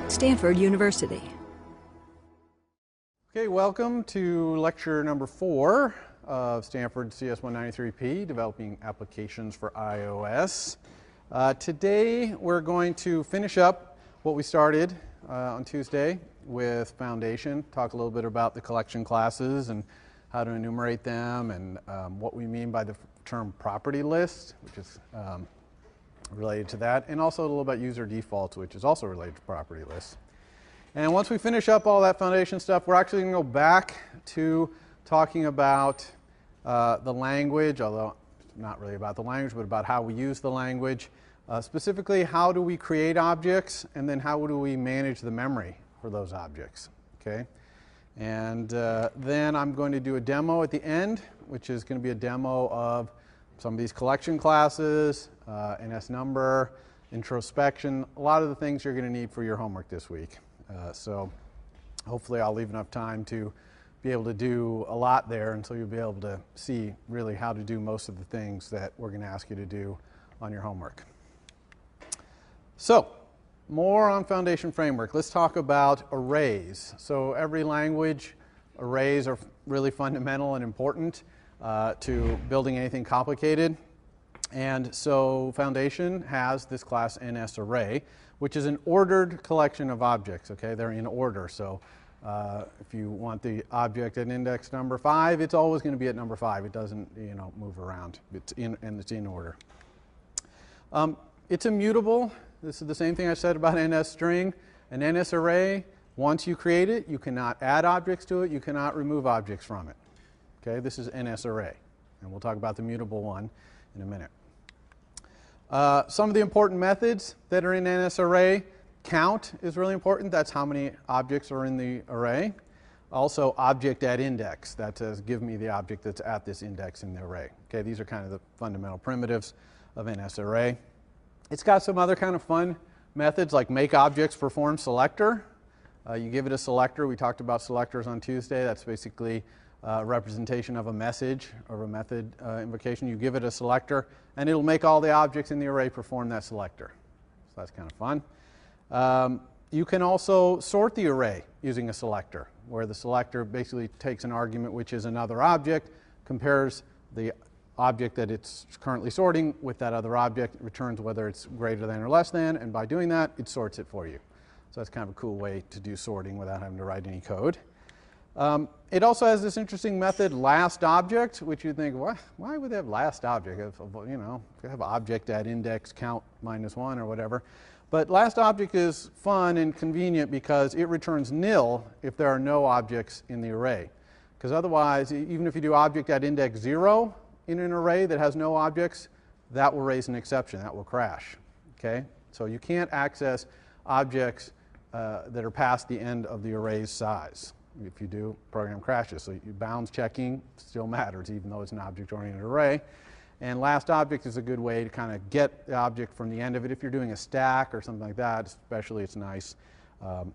Stanford University. Okay, welcome to lecture number 4 of Stanford CS193P, Developing Applications for iOS. Today we're going to finish up what we started on Tuesday with Foundation, talk a little bit about the collection classes and how to enumerate them, and what we mean by the term property list, which is related to that, and also a little about user defaults, which is also related to property lists. And once we finish up all that foundation stuff, we're actually going to go back to talking about the language, although not really about the language, but about how we use the language. Specifically, how do we create objects, and then how do we manage the memory for those objects, okay? And then I'm going to do a demo at the end, which is going to be a demo of some of these collection classes, NS number, introspection, a lot of the things you're going to need for your homework this week. So hopefully I'll leave enough time to be able to do a lot there until you'll be able to see really how to do most of the things that we're going to ask you to do on your homework. So more on Foundation Framework. Let's talk about arrays. So every language, arrays are really fundamental and important to building anything complicated. And so Foundation has this class NS array, which is an ordered collection of objects. Okay, they're in order. So if you want the object at index number 5, it's always going to be at number 5. It doesn't, move around. It's in order. It's immutable. This is the same thing I said about NS string. An NS array, once you create it, you cannot add objects to it. You cannot remove objects from it. Okay, this is NS array. And we'll talk about the mutable one in a minute. Some of the important methods that are in NS array. Count is really important. That's how many objects are in the array. Also, object at index. That says, give me the object that's at this index in the array. Okay, these are kind of the fundamental primitives of NS array. It's got some other kind of fun methods like make objects perform selector. You give it a selector. We talked about selectors on Tuesday. That's basically a representation of a message or a method invocation. You give it a selector, and it'll make all the objects in the array perform that selector. So that's kind of fun. You can also sort the array using a selector, where the selector basically takes an argument which is another object, compares the object that it's currently sorting with that other object, returns whether it's greater than or less than, and by doing that, it sorts it for you. So that's kind of a cool way to do sorting without having to write any code. It also has this interesting method, last object, which you think, why would they have last object? Have object at index count -1 or whatever. But last object is fun and convenient because it returns nil if there are no objects in the array. Because otherwise, even if you do object at index 0 in an array that has no objects, that will raise an exception. That will crash. Okay? So you can't access objects that are past the end of the array's size. If you do, program crashes. So bounds checking still matters, even though it's an object-oriented array. And last object is a good way to kind of get the object from the end of it. If you're doing a stack or something like that, especially, it's nice.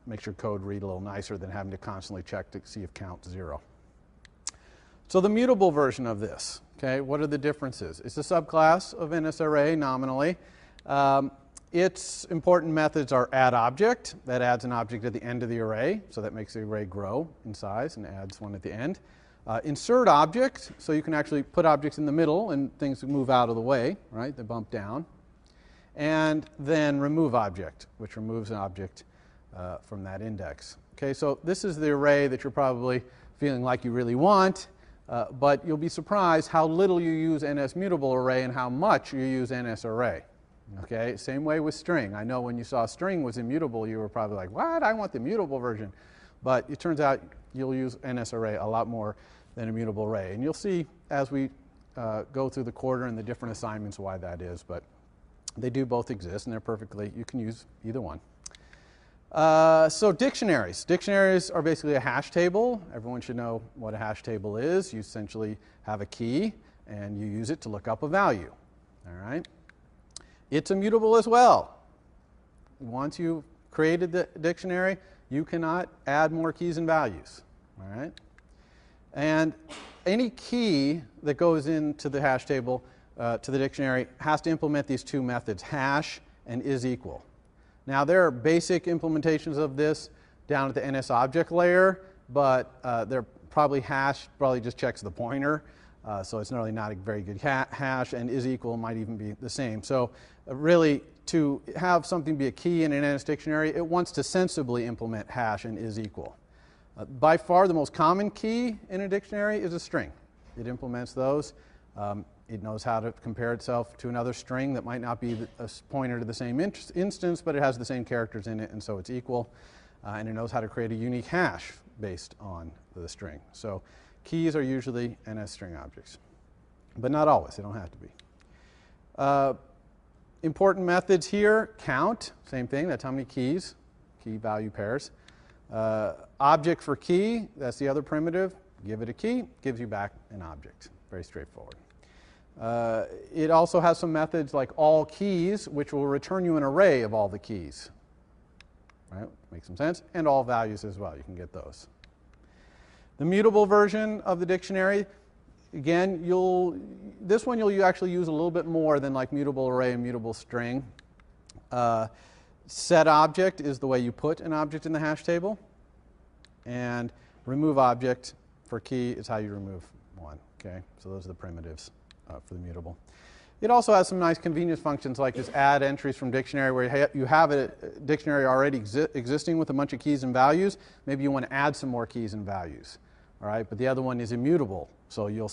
Makes your code read a little nicer than having to constantly check to see if count's 0. So the mutable version of this, okay, what are the differences? It's a subclass of NS array nominally. Its important methods are add object. That adds an object at the end of the array, so that makes the array grow in size and adds one at the end. Insert object, so you can actually put objects in the middle and things move out of the way, right? They bump down. And then remove object, which removes an object from that index. Okay, so this is the array that you're probably feeling like you really want, but you'll be surprised how little you use NS mutable array and how much you use NS array. Okay, same way with string. I know when you saw string was immutable, you were probably like, what? I want the mutable version. But it turns out you'll use NS array a lot more than a mutable array. And you'll see as we go through the quarter and the different assignments why that is. But they do both exist, and they're perfectly, you can use either one. So dictionaries. Dictionaries are basically a hash table. Everyone should know what a hash table is. You essentially have a key, and you use it to look up a value. All right? It's immutable as well. Once you've created the dictionary, you cannot add more keys and values. All right? And any key that goes into the hash table, to the dictionary, has to implement these two methods, hash and is equal. Now, there are basic implementations of this down at the NS object layer, but they're probably hash probably just checks the pointer, so it's really not a very good hash, and is equal might even be the same. So really, to have something be a key in an NS dictionary, it wants to sensibly implement hash and is equal. By far, the most common key in a dictionary is a string. It implements those. It knows how to compare itself to another string that might not be a pointer to the same instance, but it has the same characters in it, and so it's equal. And it knows how to create a unique hash based on the string. So keys are usually NS string objects, but not always. They don't have to be. Important methods here: count, same thing. That's how many keys, key value pairs. Object for key, that's the other primitive. Give it a key, gives you back an object. Very straightforward. It also has some methods like all keys, which will return you an array of all the keys. Right? Makes some sense. And all values as well. You can get those. The mutable version of the dictionary, again, this one you'll actually use a little bit more than like mutable array and mutable string. Set object is the way you put an object in the hash table. And remove object for key is how you remove one. Okay? So those are the primitives for the mutable. It also has some nice convenience functions like this add entries from dictionary, where you have a dictionary already existing with a bunch of keys and values. Maybe you want to add some more keys and values. All right? But the other one is immutable. So you'll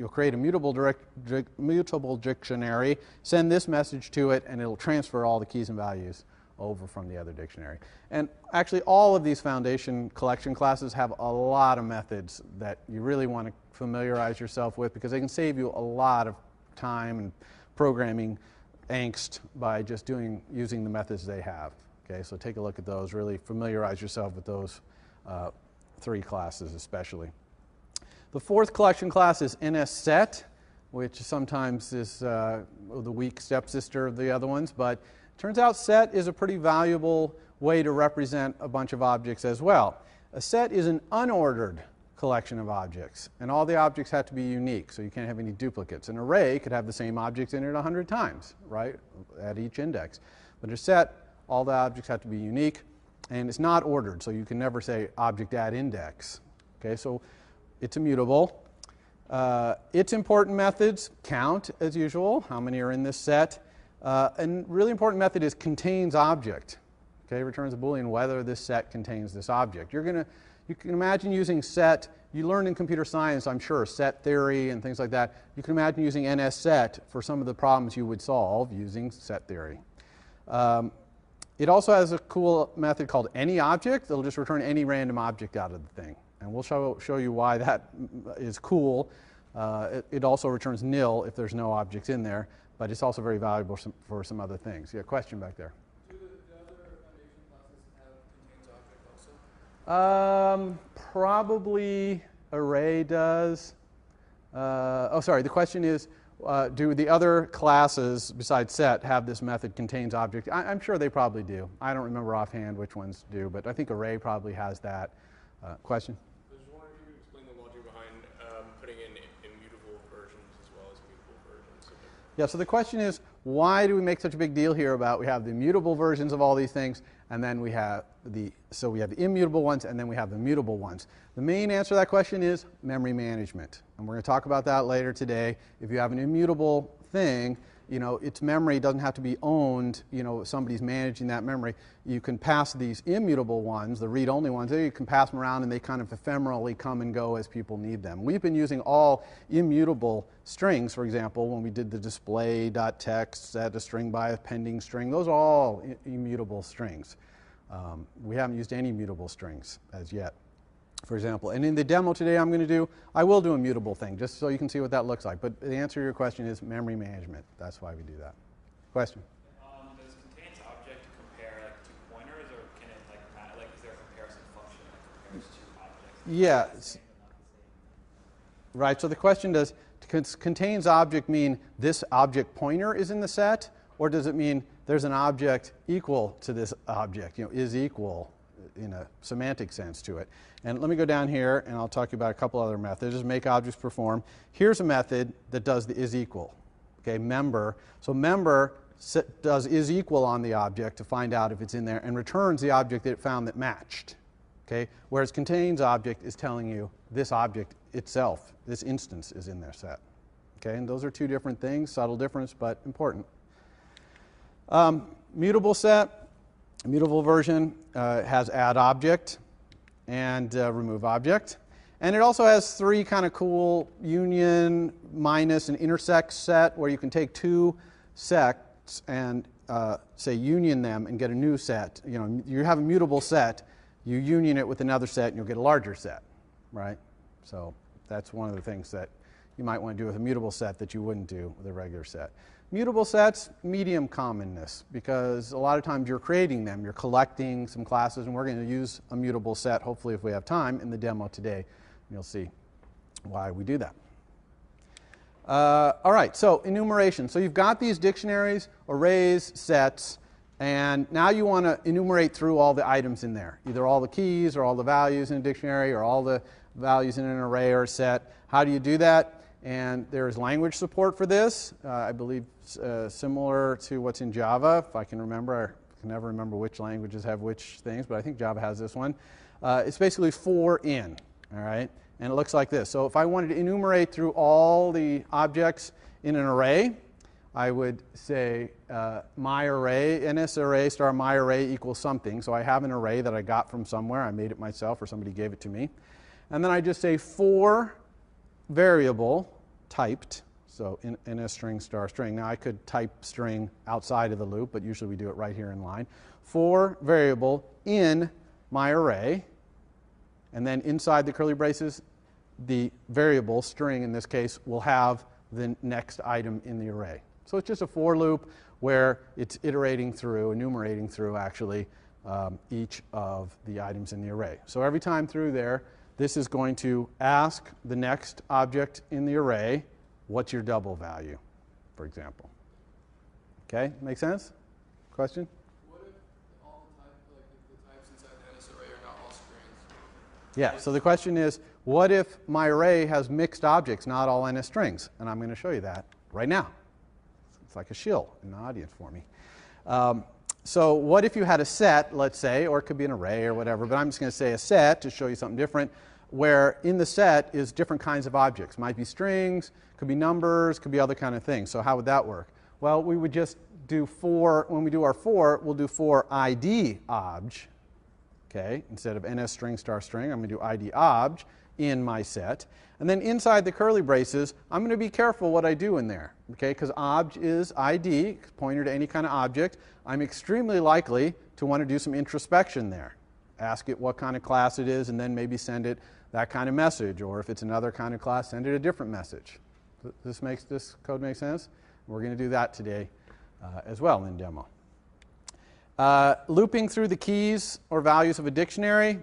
create a mutable dictionary, send this message to it, and it'll transfer all the keys and values over from the other dictionary. And actually, all of these foundation collection classes have a lot of methods that you really want to familiarize yourself with, because they can save you a lot of time and programming angst by just using the methods they have. Okay, so take a look at those. Really familiarize yourself with those three classes especially. The fourth collection class is NS set, which sometimes is the weak stepsister of the other ones, but turns out set is a pretty valuable way to represent a bunch of objects as well. A set is an unordered collection of objects, and all the objects have to be unique, so you can't have any duplicates. An array could have the same objects in it 100 times, right, at each index. But a set, all the objects have to be unique, and it's not ordered, so you can never say object add index. Okay, so it's immutable. Its important methods: count, as usual, how many are in this set. And really important method is contains object. Okay, returns a Boolean whether this set contains this object. You can imagine using set. You learned in computer science, I'm sure, set theory and things like that. You can imagine using NS set for some of the problems you would solve using set theory. It also has a cool method called any object. It'll just return any random object out of the thing. And we'll show you why that is cool. It also returns nil if there's no objects in there. But it's also very valuable for some other things. Yeah, question back there. Do the other foundation classes have contains object also? Probably array does. Oh, sorry. The question is, do the other classes besides set have this method contains object? I'm sure they probably do. I don't remember offhand which ones do, but I think array probably has that. Question? I was wondering if you could explain the logic behind putting in immutable versions as well as mutable versions. Yeah, so the question is, why do we make such a big deal here about we have the mutable versions of all these things, and then we have the immutable ones, and then we have the mutable ones? The main answer to that question is memory management. And we're going to talk about that later today. If you have an immutable thing, its memory doesn't have to be owned, somebody's managing that memory. You can pass these immutable ones, the read-only ones, you can pass them around and they kind of ephemerally come and go as people need them. We've been using all immutable strings, for example, when we did the display.text, set a string by a pending string. Those are all immutable strings. We haven't used any mutable strings as yet, for example. And in the demo today I will do a mutable thing, just so you can see what that looks like. But the answer to your question is memory management. That's why we do that. Question? Does contains object compare to pointers, or can it is there a comparison function that compares to objects? Yes. Right, so the question does contains object mean this object pointer is in the set, or does it mean there's an object equal to this object, is equal in a semantic sense to it? And let me go down here and I'll talk to you about a couple other methods. Just make objects perform. Here's a method that does the is equal. Okay, member. So member does is equal on the object to find out if it's in there and returns the object that it found that matched. Okay? Whereas contains object is telling you this object itself, this instance is in their set. Okay? And those are two different things, subtle difference, but important. Mutable set, mutable version has add object and remove object. And it also has three kind of cool union, minus, and intersect set where you can take two sets and say union them and get a new set. You know, you have a mutable set, you union it with another set and you'll get a larger set, right? So that's one of the things that you might want to do with a mutable set that you wouldn't do with a regular set. Mutable sets, medium commonness, because a lot of times you're creating them, you're collecting some classes, and we're going to use a mutable set, hopefully if we have time, in the demo today. You'll see why we do that. All right, so enumeration. So you've got these dictionaries, arrays, sets, and now you want to enumerate through all the items in there, either all the keys or all the values in a dictionary or all the values in an array or a set. How do you do that? And there is language support for this, I believe similar to what's in Java. If I can remember, I can never remember which languages have which things, but I think Java has this one. It's basically for in, all right? And it looks like this. So if I wanted to enumerate through all the objects in an array, I would say my array, ns array star my array equals something. So I have an array that I got from somewhere. I made it myself or somebody gave it to me. And then I just say for variable typed, so ns string star string. Now I could type string outside of the loop, but usually we do it right here in line. For variable in my array, and then inside the curly braces, the variable string in this case will have the next item in the array. So it's just a for loop where it's iterating through, enumerating through actually each of the items in the array. So every time through there, this is going to ask the next object in the array, what's your double value, for example. Okay, make sense? Question? What if all the types inside the NS array are not all strings? Yeah, so the question is, what if my array has mixed objects, not all NS strings? And I'm going to show you that right now. It's like a shill in the audience for me. So what if you had a set, let's say, or it could be an array or whatever, but I'm just going to say a set to show you something different, where in the set is different kinds of objects. Might be strings, could be numbers, could be other kind of things. So how would that work? Well, we would just do for, when we do our for, we'll do for ID obj, okay, instead of ns string star string, I'm going to do ID obj in my set. And then inside the curly braces, I'm going to be careful what I do in there, okay, because obj is ID, pointer to any kind of object. I'm extremely likely to want to do some introspection there. Ask it what kind of class it is, and then maybe send it that kind of message, or if it's another kind of class, send it a different message. This code make sense? We're going to do that today as well in demo. Looping through the keys or values of a dictionary,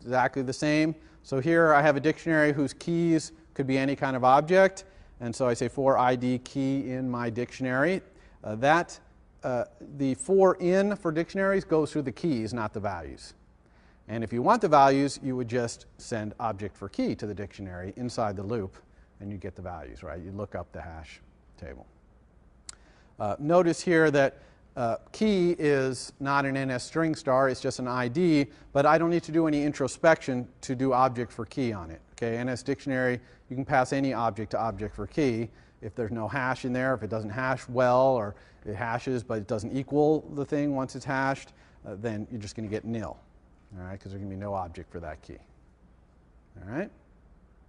exactly the same. So here I have a dictionary whose keys could be any kind of object, and so I say for ID key in my dictionary. The for in for dictionaries goes through the keys, not the values. And if you want the values, you would just send object for key to the dictionary inside the loop, and you get the values, right? You look up the hash table. Notice here that key is not an NS string star, it's just an ID, but I don't need to do any introspection to do object for key on it. Okay, NS dictionary, you can pass any object to object for key. If there's no hash in there, if it doesn't hash well, or it hashes but it doesn't equal the thing once it's hashed, then you're just going to get nil. All right, because there's going to be no object for that key. All right,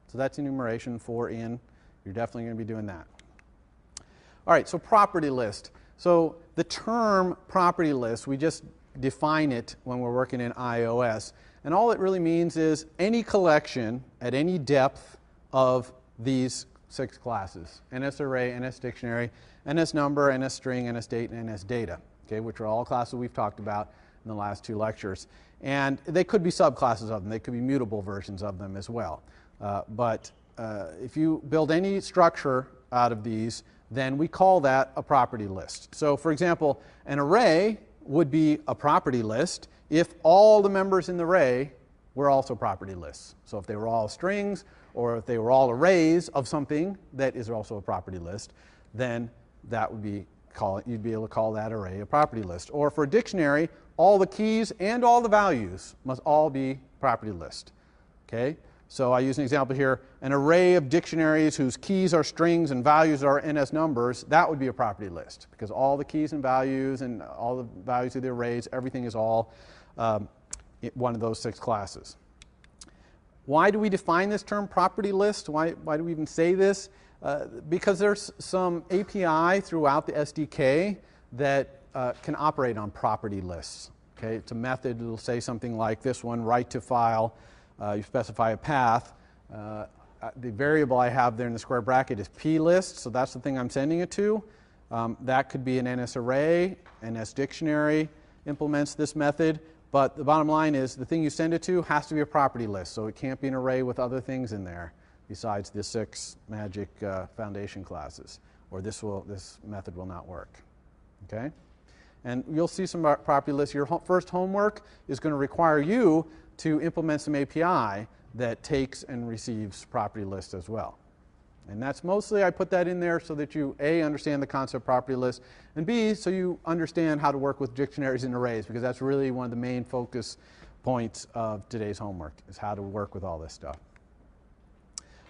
so that's enumeration for in. You're definitely going to be doing that. All right, so property list. So the term property list, we just define it when we're working in iOS. And all it really means is any collection at any depth of these 6 classes: NS array, NS dictionary, NS number, NS string, NS date, and NS data, okay, which are all classes we've talked about in the last 2 lectures. And they could be subclasses of them. They could be mutable versions of them as well. But if you build any structure out of these, then we call that a property list. So for example, an array would be a property list if all the members in the array were also property lists. So if they were all strings, or if they were all arrays of something that is also a property list, then that would be you'd be able to call that array a property list. Or for a dictionary, all the keys and all the values must all be property list. Okay? So I use an example here, an array of dictionaries whose keys are strings and values are NS numbers, that would be a property list, because all the keys and values and all the values of the arrays, everything is all one of those 6 classes. Why do we define this term property list? Why do we even say this? Because there's some API throughout the SDK that can operate on property lists. Okay? It's a method that will say something like this one, write to file. You specify a path. The variable I have there in the square bracket is plist, so that's the thing I'm sending it to. That could be an NS array, NS dictionary implements this method, but the bottom line is the thing you send it to has to be a property list, so it can't be an array with other things in there besides the 6 magic foundation classes, or this method will not work. Okay? And you'll see some property lists. Your first homework is going to require you to implement some API that takes and receives property lists as well. And that's mostly, I put that in there so that you, A, understand the concept of property list, and B, so you understand how to work with dictionaries and arrays, because that's really one of the main focus points of today's homework, is how to work with all this stuff.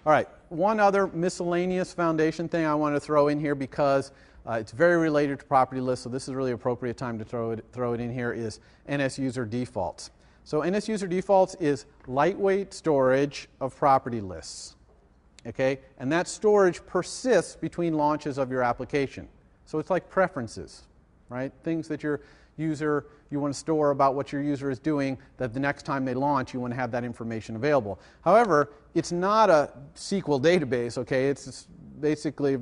All right, one other miscellaneous foundation thing I want to throw in here, because it's very related to property lists, so this is really appropriate time to throw it in here, is NS user defaults. So NS user defaults is lightweight storage of property lists. Okay? And that storage persists between launches of your application. So it's like preferences, right? Things that your user, you want to store about what your user is doing, that the next time they launch, you want to have that information available. However, it's not a SQL database, okay? It's basically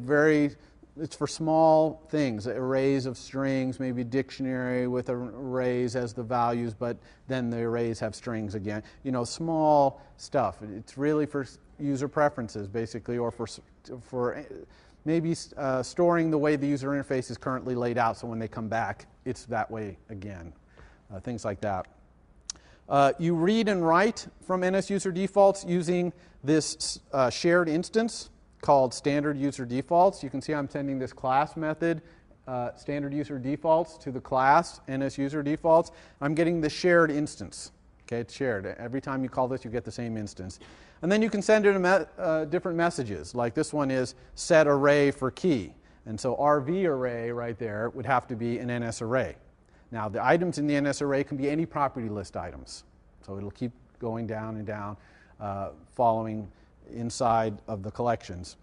it's for small things, arrays of strings, maybe dictionary with arrays as the values, but then the arrays have strings again. You know, small stuff. It's really for user preferences, basically, or for maybe storing the way the user interface is currently laid out, so when they come back, it's that way again. Things like that. You read and write from NS user defaults using this shared instance called standard user defaults. You can see I'm sending this class method, standard user defaults, to the class NS user defaults. I'm getting the shared instance. Okay, it's shared. Every time you call this, you get the same instance. And then you can send it different messages, like this one is set array for key. And so RV array right there would have to be an NS array. Now the items in the NS array can be any property list items. So it'll keep going down and down, following inside of the collections.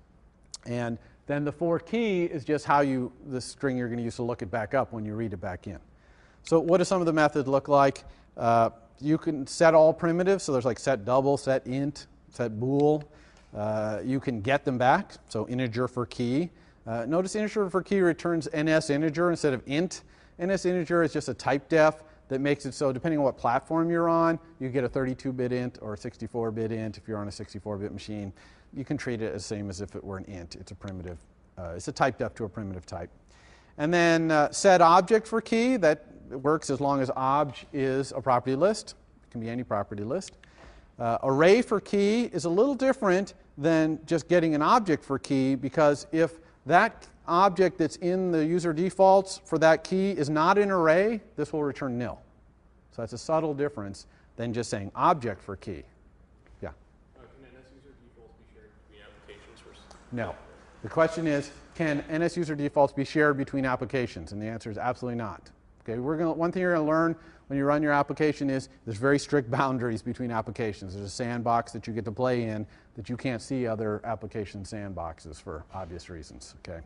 And then the for key is just how the string you're going to use to look it back up when you read it back in. So what do some of the methods look like? You can set all primitives, so there's like set double, set int, set bool. You can get them back, so integer for key. Notice integer for key returns NS integer instead of int. NS integer is just a type def that makes it so depending on what platform you're on, you get a 32-bit int or a 64-bit int if you're on a 64-bit machine. You can treat it as the same as if it were an int. It's a primitive. It's a type def to a primitive type. And then set object for key, that works as long as obj is a property list. It can be any property list. Array for key is a little different than just getting an object for key, because if that object that's in the user defaults for that key is not an array, this will return nil. So that's a subtle difference than just saying object for key. Yeah? Can NS user defaults be shared between applications? No. The question is, can NS user defaults be shared between applications? And the answer is absolutely not. Okay, one thing you're going to learn when you run your application is there's very strict boundaries between applications. There's a sandbox that you get to play in that you can't see other application sandboxes for obvious reasons. Okay.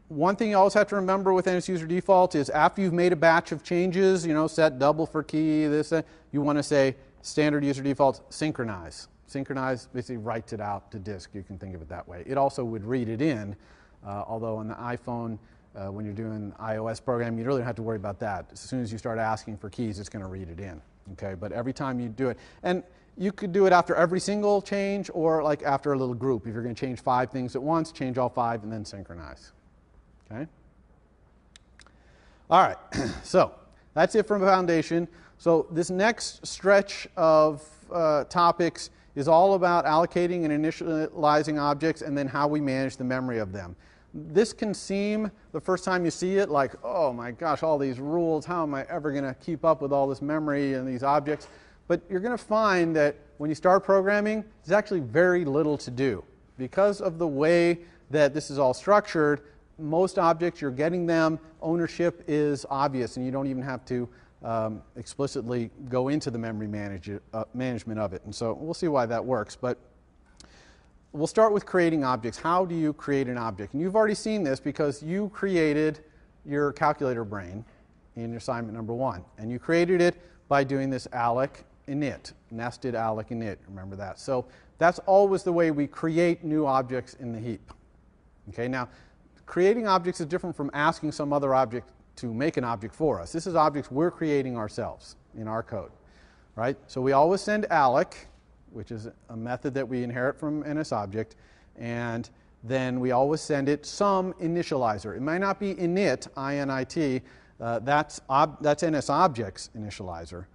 One thing you always have to remember with NS user default is after you've made a batch of changes, set double for key, this, you want to say standard user defaults synchronize. Synchronize basically writes it out to disk. You can think of it that way. It also would read it in, although on the iPhone, when you're doing iOS program, you really don't have to worry about that. As soon as you start asking for keys, it's going to read it in. Okay, but every time you do it, and you could do it after every single change or like after a little group. If you're going to change 5 things at once, change all 5 and then synchronize. Okay? All right, so that's it from Foundation. So this next stretch of topics is all about allocating and initializing objects and then how we manage the memory of them. This can seem, the first time you see it, like, oh my gosh, all these rules, how am I ever going to keep up with all this memory and these objects? But you're going to find that when you start programming, there's actually very little to do. Because of the way that this is all structured, most objects, you're getting them, ownership is obvious, and you don't even have to explicitly go into the memory management of it. And so we'll see why that works. But we'll start with creating objects. How do you create an object? And you've already seen this because you created your calculator brain in your assignment number 1. And you created it by doing this alloc init, nested alloc init. Remember that. So that's always the way we create new objects in the heap. Okay, now creating objects is different from asking some other object to make an object for us. This is objects we're creating ourselves in our code. Right? So we always send alloc, which is a method that we inherit from NSObject, and then we always send it some initializer. It might not be init, I-N-I-T, that's NSObject's initializer.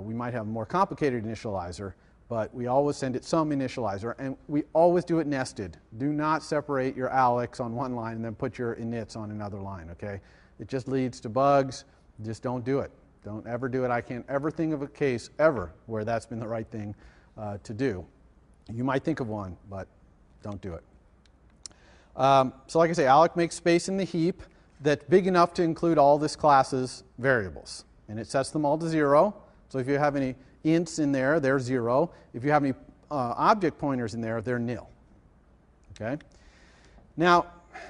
We might have a more complicated initializer, but we always send it some initializer, and we always do it nested. Do not separate your allocs on one line and then put your inits on another line, okay? It just leads to bugs. Just don't do it. Don't ever do it. I can't ever think of a case ever where that's been the right thing to do. You might think of one, but don't do it. So like I say, alloc makes space in the heap that's big enough to include all this class's variables. And it sets them all to 0. So if you have any ints in there, they're 0. If you have any object pointers in there, they're nil. Okay? Now,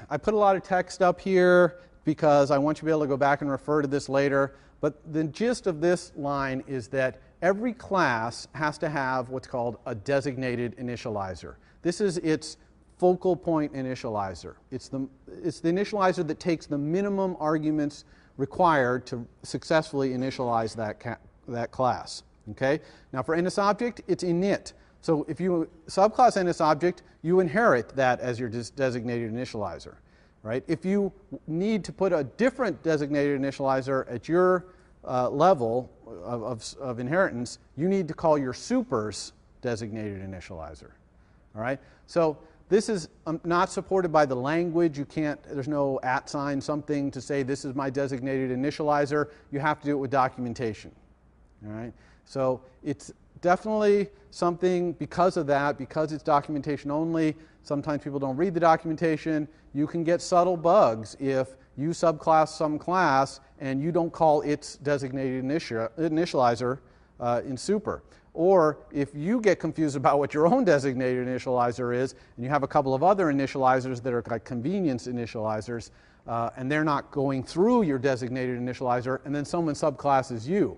I put a lot of text up here because I want you to be able to go back and refer to this later. But the gist of this line is that every class has to have what's called a designated initializer. This is its focal point initializer. It's the initializer that takes the minimum arguments required to successfully initialize that class. Okay? Now for NSObject, it's init. So if you subclass NSObject, you inherit that as your designated initializer. Right? If you need to put a different designated initializer at your level of inheritance, you need to call your super's designated initializer. All right? So this is not supported by the language. You can't, there's no @ sign something to say this is my designated initializer. You have to do it with documentation. All right? So it's definitely something because of that, because it's documentation only. Sometimes people don't read the documentation. You can get subtle bugs if you subclass some class and you don't call its designated initializer in super. Or if you get confused about what your own designated initializer is, and you have a couple of other initializers that are like convenience initializers, and they're not going through your designated initializer, and then someone subclasses you,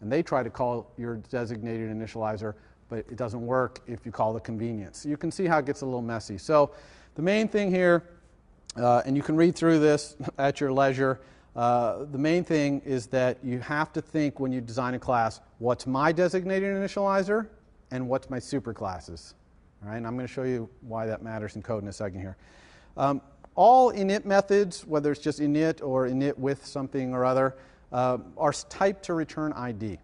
and they try to call your designated initializer, but it doesn't work if you call the convenience. You can see how it gets a little messy. So the main thing here, and you can read through this at your leisure, the main thing is that you have to think when you design a class, what's my designated initializer and what's my superclasses. All right, and I'm going to show you why that matters in code in a second here. All init methods, whether it's just init or init with something or other, are typed to return ID.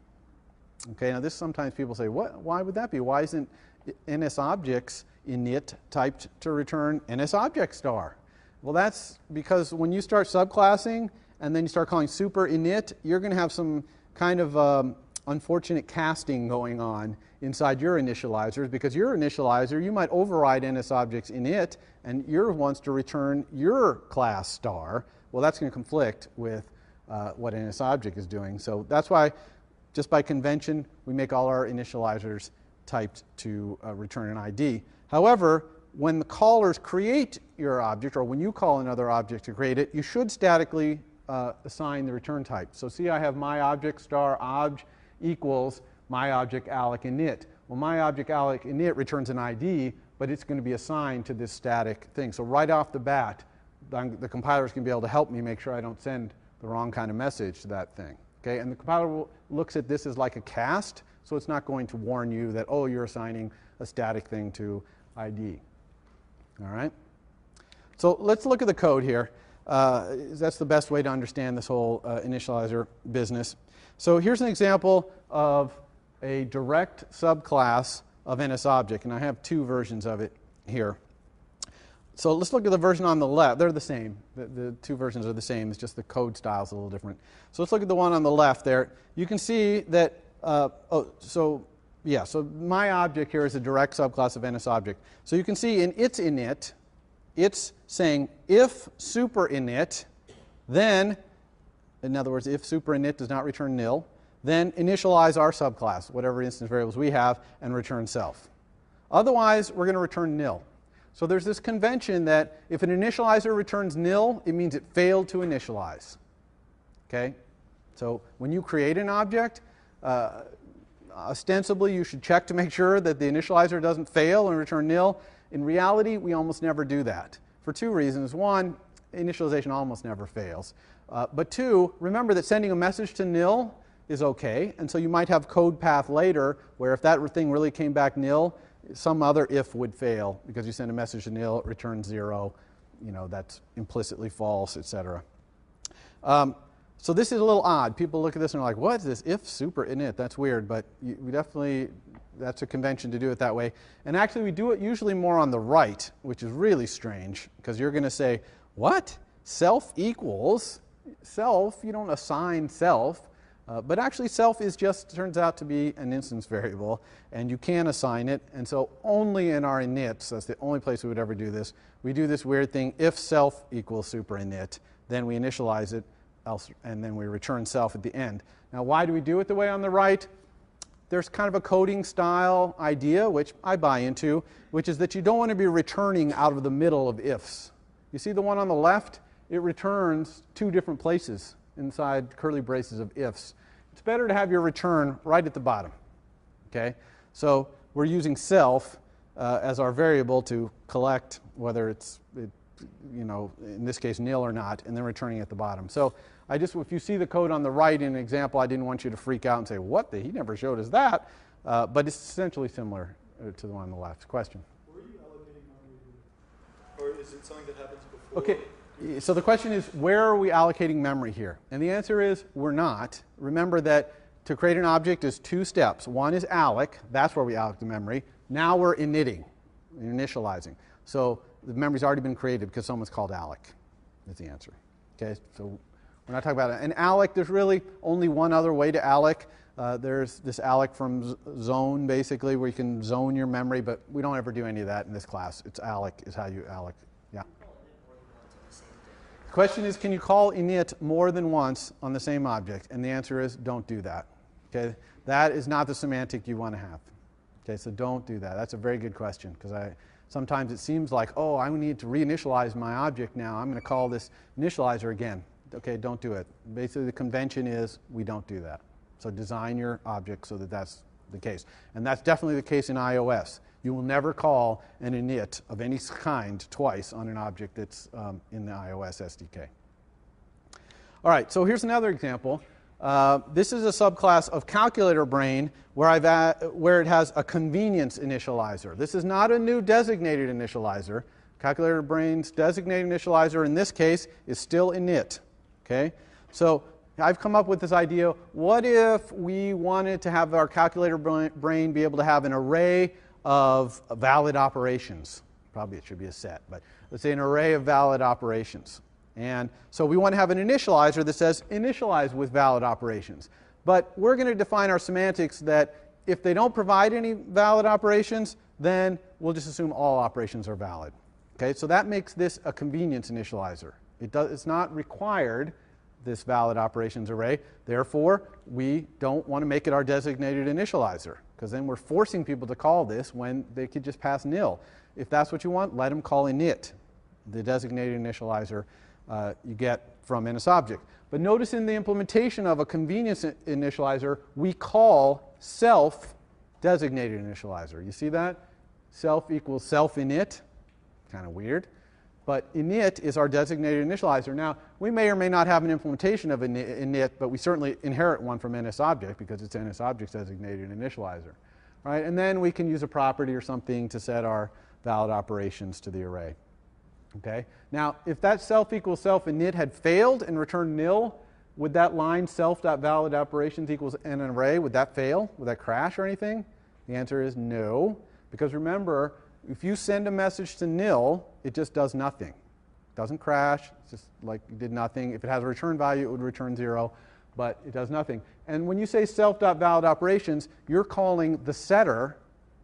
Okay, now this sometimes people say, why would that be? Why isn't NSObject's init typed to return NSObject star? Well, that's because when you start subclassing and then you start calling super init, you're going to have some kind of unfortunate casting going on inside your initializers, because your initializer, you might override NSObject's init and yours wants to return your class star. Well, that's going to conflict with what NSObject is doing. So that's why, just by convention, we make all our initializers typed to return an ID. However, when the callers create your object, or when you call another object to create it, you should statically assign the return type. So see, I have my object star obj equals my object alloc init. Well, my object alloc init returns an ID, but it's going to be assigned to this static thing. So right off the bat, the compiler is going to be able to help me make sure I don't send the wrong kind of message to that thing. Okay? And the compiler looks at this as like a cast, so it's not going to warn you that, oh, you're assigning a static thing to ID. All right? So let's look at the code here. That's the best way to understand this whole initializer business. So here's an example of a direct subclass of NSObject, and I have two versions of it here. So let's look at the version on the left. They're the same. The two versions are the same. It's just the code style is a little different. So let's look at the one on the left there. You can see that, so my object here is a direct subclass of NSObject. So you can see in its init, it's saying if super init, then, in other words, if super init does not return nil, then initialize our subclass, whatever instance variables we have, and return self. Otherwise, we're going to return nil. So there's this convention that if an initializer returns nil, it means it failed to initialize. Okay? So when you create an object, ostensibly you should check to make sure that the initializer doesn't fail and return nil. In reality, we almost never do that for two reasons. One, initialization almost never fails. But two, remember that sending a message to nil is okay. And so you might have code path later where if that thing really came back nil, some other if would fail because you send a message to nil, it returns 0. You know, that's implicitly false, etc. So this is a little odd. People look at this and are like, what is this if super init? That's weird, but we definitely, that's a convention to do it that way. And actually, we do it usually more on the right, which is really strange because you're going to say, what? Self equals self. You don't assign self. But actually, self is just, turns out to be an instance variable, and you can assign it. And so only in our inits, that's the only place we would ever do this, we do this weird thing, if self equals super init, then we initialize it, and then we return self at the end. Now, why do we do it the way on the right? There's kind of a coding style idea, which I buy into, which is that you don't want to be returning out of the middle of ifs. You see the one on the left? It returns two different places inside curly braces of ifs. It's better to have your return right at the bottom. Okay? So we're using self as our variable to collect whether it's, you know, in this case nil or not, and then returning at the bottom. So if you see the code on the right in an example, I didn't want you to freak out and say, what? He never showed us that. But it's essentially similar to the one on the left. Question? Were you allocating memory, or is it something that happens before? Okay. So the question is, where are we allocating memory here? And the answer is, we're not. Remember that to create an object is two steps. One is alloc. That's where we allocate the memory. Now we're initializing. So the memory's already been created because someone's called alloc. That's the answer. Okay, so we're not talking about it. And alloc, there's really only one other way to alloc. There's this alloc from zone, basically, where you can zone your memory, but we don't ever do any of that in this class. It's alloc is how you alloc. Yeah. The question is, can you call init more than once on the same object? And the answer is, don't do that. Okay? That is not the semantic you want to have. Okay, so don't do that. That's a very good question, because sometimes it seems like, oh, I need to reinitialize my object now. I'm going to call this initializer again. Okay, don't do it. Basically, the convention is we don't do that. So design your object so that that's the case. And that's definitely the case in iOS. You will never call an init of any kind twice on an object that's in the iOS SDK. All right, so here's another example. This is a subclass of calculator brain where it has a convenience initializer. This is not a new designated initializer. Calculator brain's designated initializer in this case is still init. Okay? So I've come up with this idea, what if we wanted to have our calculator brain be able to have an array of valid operations? Probably it should be a set, but let's say an array of valid operations. And so we want to have an initializer that says initialize with valid operations. But we're going to define our semantics that if they don't provide any valid operations, then we'll just assume all operations are valid. Okay, so that makes this a convenience initializer. It's not required, this valid operations array. Therefore, we don't want to make it our designated initializer, because then we're forcing people to call this when they could just pass nil. If that's what you want, let them call init, the designated initializer you get from NSObject. But notice in the implementation of a convenience initializer, we call self designated initializer. You see that? Self equals self init. Kind of weird. But init is our designated initializer. Now, we may or may not have an implementation of init, but we certainly inherit one from NSObject because it's NSObject's designated initializer. Right? And then we can use a property or something to set our valid operations to the array. Okay? Now, if that self equals self init had failed and returned nil, would that line self.valid operations equals an array, would that fail? Would that crash or anything? The answer is no. Because remember, if you send a message to nil, it just does nothing. It doesn't crash. It's just like it did nothing. If it has a return value, it would return 0, but it does nothing. And when you say self.validOperations, you're calling the setter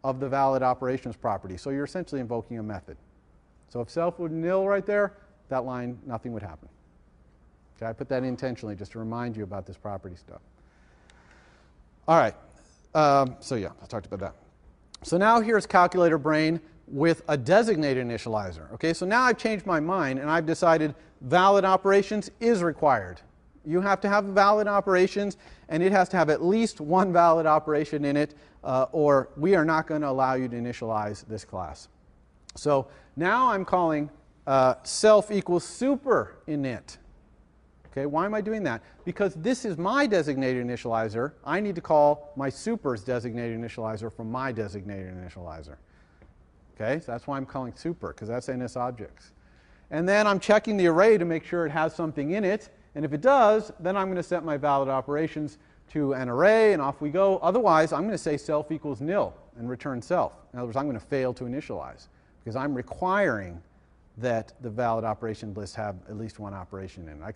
of the valid operations property. So you're essentially invoking a method. So if self would nil right there, that line, nothing would happen. Okay, I put that intentionally just to remind you about this property stuff. All right. So yeah, I talked about that. So now here's calculator brain with a designated initializer. Okay, so now I've changed my mind and I've decided valid operations is required. You have to have valid operations, and it has to have at least one valid operation in it, or we are not going to allow you to initialize this class. So now I'm calling self equals super init. Okay, why am I doing that? Because this is my designated initializer. I need to call my super's designated initializer from my designated initializer. Okay, so that's why I'm calling super, because that's NS objects. And then I'm checking the array to make sure it has something in it. And if it does, then I'm going to set my valid operations to an array, and off we go. Otherwise, I'm going to say self equals nil and return self. In other words, I'm going to fail to initialize, because I'm requiring that the valid operation list have at least one operation in it. I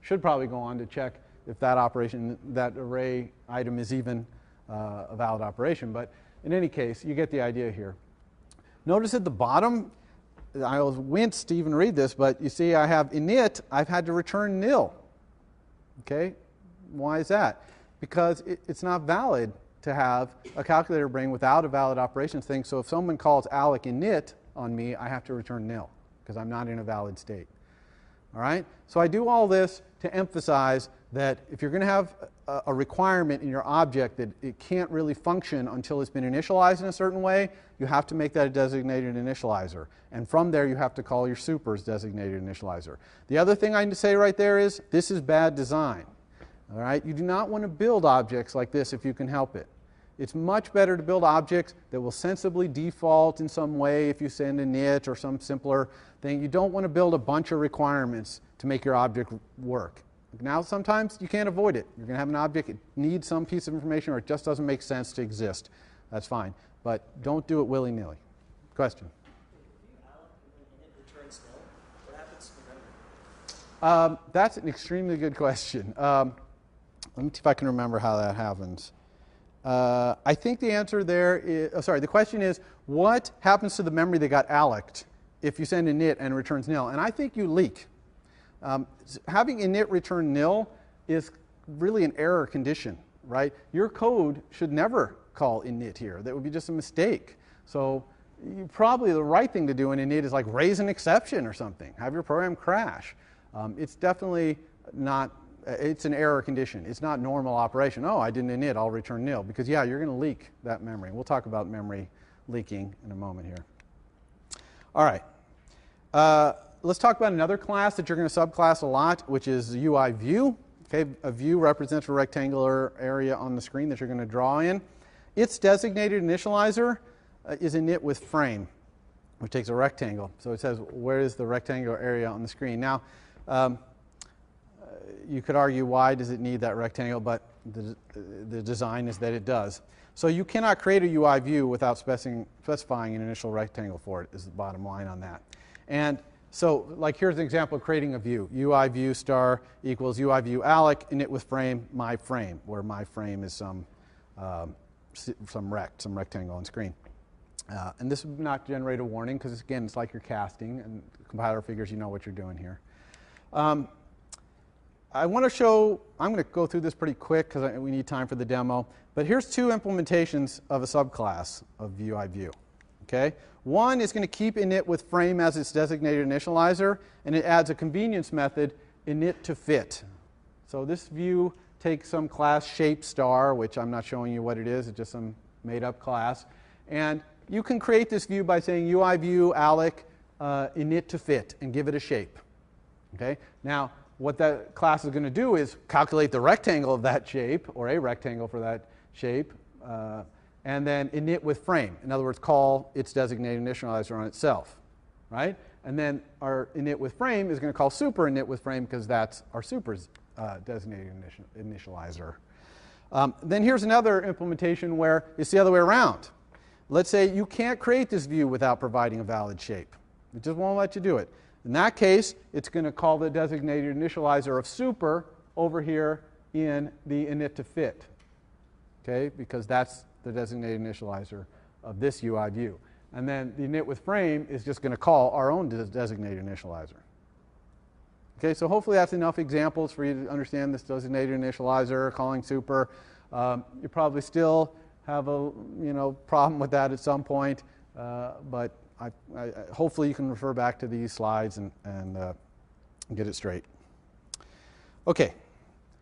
should probably go on to check if that operation, that array item is even a valid operation. But in any case, you get the idea here. Notice at the bottom, I was winced to even read this, but you see I have init, I've had to return nil. Okay? Why is that? Because it's not valid to have a calculator brain without a valid operations thing. So if someone calls alloc init on me, I have to return nil, because I'm not in a valid state. All right? So I do all this to emphasize that if you're going to have a requirement in your object that it can't really function until it's been initialized in a certain way, you have to make that a designated initializer. And from there, you have to call your super's designated initializer. The other thing I need to say right there is this is bad design. All right? You do not want to build objects like this if you can help it. It's much better to build objects that will sensibly default in some way if you send init or some simpler thing. You don't want to build a bunch of requirements to make your object work. Now, sometimes you can't avoid it. You're going to have an object, it needs some piece of information, or it just doesn't make sense to exist. That's fine. But don't do it willy-nilly. Question? What happens to the memory? That's an extremely good question. Let me see if I can remember how that happens. I think the answer there is, the question is, what happens to the memory that got alloced if you send init and it returns nil? And I think you leak. Having init return nil is really an error condition, right? Your code should never call init here. That would be just a mistake. So probably the right thing to do in init is like raise an exception or something. Have your program crash. It's definitely not, it's an error condition. It's not normal operation. Oh, I didn't init, I'll return nil. Because yeah, you're going to leak that memory. We'll talk about memory leaking in a moment here. All right. Let's talk about another class that you're going to subclass a lot, which is UI view. Okay, a view represents a rectangular area on the screen that you're going to draw in. Its designated initializer is init with frame, which takes a rectangle. So it says, where is the rectangular area on the screen? Now, you could argue, why does it need that rectangle? But the design is that it does. So you cannot create a UI view without specifying an initial rectangle for it, is the bottom line on that. And so, like, here's an example of creating a view. UI view star equals UI view alloc, init with frame, my frame, where my frame is some rectangle on screen. And this would not generate a warning, because, again, it's like you're casting, and the compiler figures you know what you're doing here. I want to show, I'm going to go through this pretty quick, because we need time for the demo. But here's two implementations of a subclass of UI view. Okay? One is going to keep init with frame as its designated initializer, and it adds a convenience method, init to fit. So this view takes some class shape star, which I'm not showing you what it is, it's just some made-up class. And you can create this view by saying UI view alloc init to fit and give it a shape. Okay? Now, what that class is going to do is calculate the rectangle of that shape, or a rectangle for that shape, and then init with frame. In other words, call its designated initializer on itself, right? And then our init with frame is going to call super init with frame, because that's our super's designated initializer. Then here's another implementation where it's the other way around. let's say you can't create this view without providing a valid shape. It just won't let you do it. In that case, it's going to call the designated initializer of super over here in the init to fit, okay, because that's the designated initializer of this UI view. And then the init with frame is just going to call our own designated initializer. Okay, so hopefully that's enough examples for you to understand this designated initializer, calling super. You probably still have a problem with that at some point, but hopefully you can refer back to these slides and get it straight. Okay,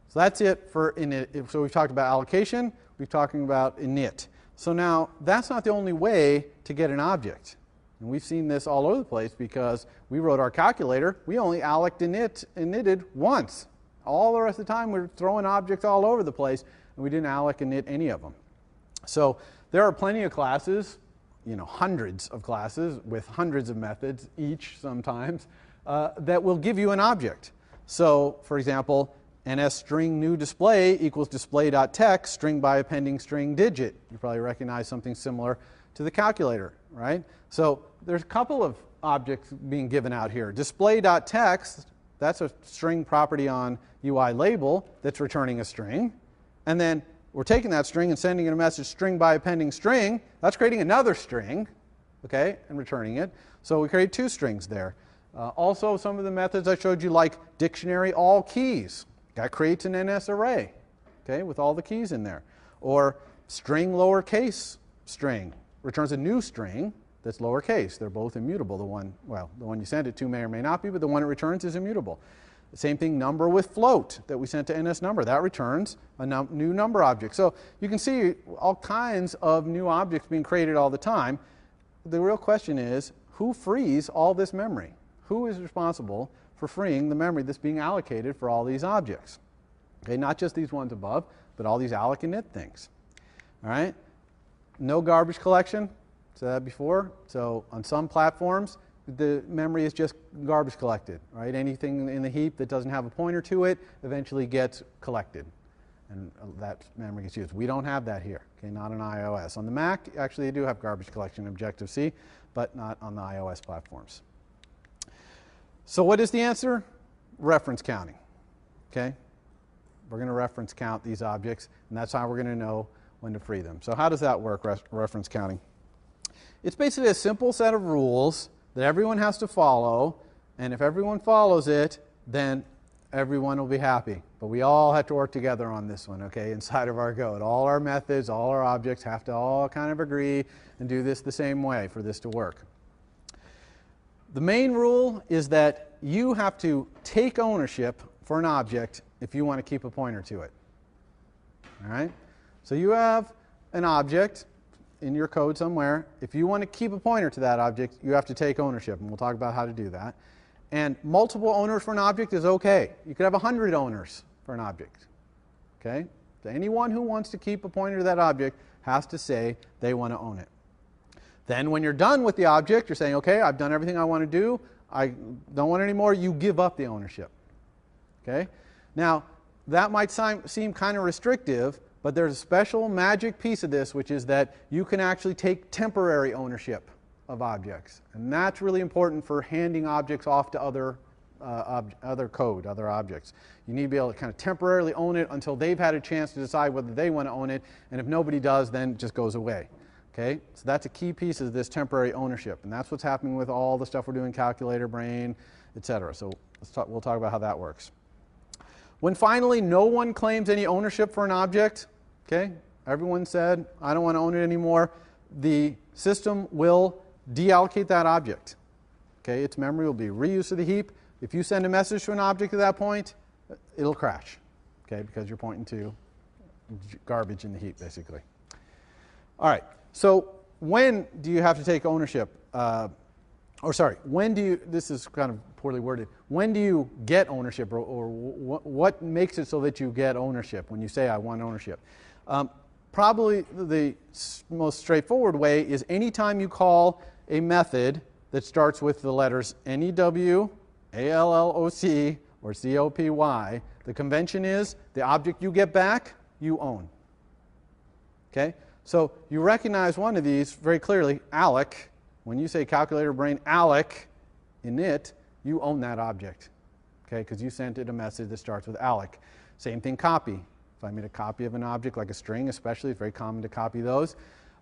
so that's it for init. So we've talked about allocation, we've talked about init. So now that's not the only way to get an object. And we've seen this all over the place because we wrote our calculator. We only alloced initted once. All the rest of the time we're throwing objects all over the place, and we didn't alloc init any of them. So there are plenty of classes, hundreds of classes with hundreds of methods each sometimes that will give you an object. So for example, ns string new display equals display.text string by appending string digit. You probably recognize something similar to the calculator, right? So there's a couple of objects being given out here. Display.text, that's a string property on UI label that's returning a string. And then we're taking that string and sending it a message string by appending string. That's creating another string, okay, and returning it. So we create two strings there. Also, some of the methods I showed you, like dictionary all keys. That creates an NS array, okay, with all the keys in there. Or string lowercase string returns a new string that's lowercase. They're both immutable. The one you send it to may or may not be, but the one it returns is immutable. The same thing, number with float that we sent to NS number. That returns a new number object. So you can see all kinds of new objects being created all the time. The real question is, who frees all this memory? Who is responsible for freeing the memory that's being allocated for all these objects? Okay, not just these ones above, but all these alloc init things. All right? No garbage collection. Said that before. So on some platforms, the memory is just garbage collected, right? Anything in the heap that doesn't have a pointer to it eventually gets collected, and that memory gets used. We don't have that here, okay? Not on iOS. On the Mac, actually, you do have garbage collection in Objective-C, but not on the iOS platforms. So what is the answer? Reference counting, okay? We're going to reference count these objects, and that's how we're going to know when to free them. So how does that work, reference counting? It's basically a simple set of rules that everyone has to follow, and if everyone follows it, then everyone will be happy. But we all have to work together on this one, okay, inside of our code. All our methods, all our objects have to all kind of agree and do this the same way for this to work. The main rule is that you have to take ownership for an object if you want to keep a pointer to it. All right? So you have an object in your code somewhere. If you want to keep a pointer to that object, you have to take ownership, and we'll talk about how to do that. And multiple owners for an object is okay. You could have 100 owners for an object. Okay? So anyone who wants to keep a pointer to that object has to say they want to own it. Then when you're done with the object, you're saying, okay, I've done everything I want to do. I don't want any more. You give up the ownership. Okay? Now, that might seem kind of restrictive, but there's a special magic piece of this, which is that you can actually take temporary ownership of objects. And that's really important for handing objects off to other code, other objects. You need to be able to kind of temporarily own it until they've had a chance to decide whether they want to own it. And if nobody does, then it just goes away. Okay? So that's a key piece of this temporary ownership. And that's what's happening with all the stuff we're doing, calculator, brain, etc. So we'll talk about how that works. When finally no one claims any ownership for an object, okay, everyone said, I don't want to own it anymore, the system will deallocate that object. Okay, its memory will be reused to the heap. If you send a message to an object at that point, it'll crash, okay, because you're pointing to garbage in the heap, basically. All right, so when do you have to take ownership? When do you, this is kind of poorly worded, when do you get ownership, or what makes it so that you get ownership when you say I want ownership? Probably the most straightforward way is anytime you call a method that starts with the letters NEW, ALLOC, or COPY, the convention is the object you get back, you own. Okay? So you recognize one of these very clearly, alloc. When you say calculator brain alloc init, you own that object, okay, because you sent it a message that starts with alloc. Same thing, copy. If I made a copy of an object, like a string especially, it's very common to copy those.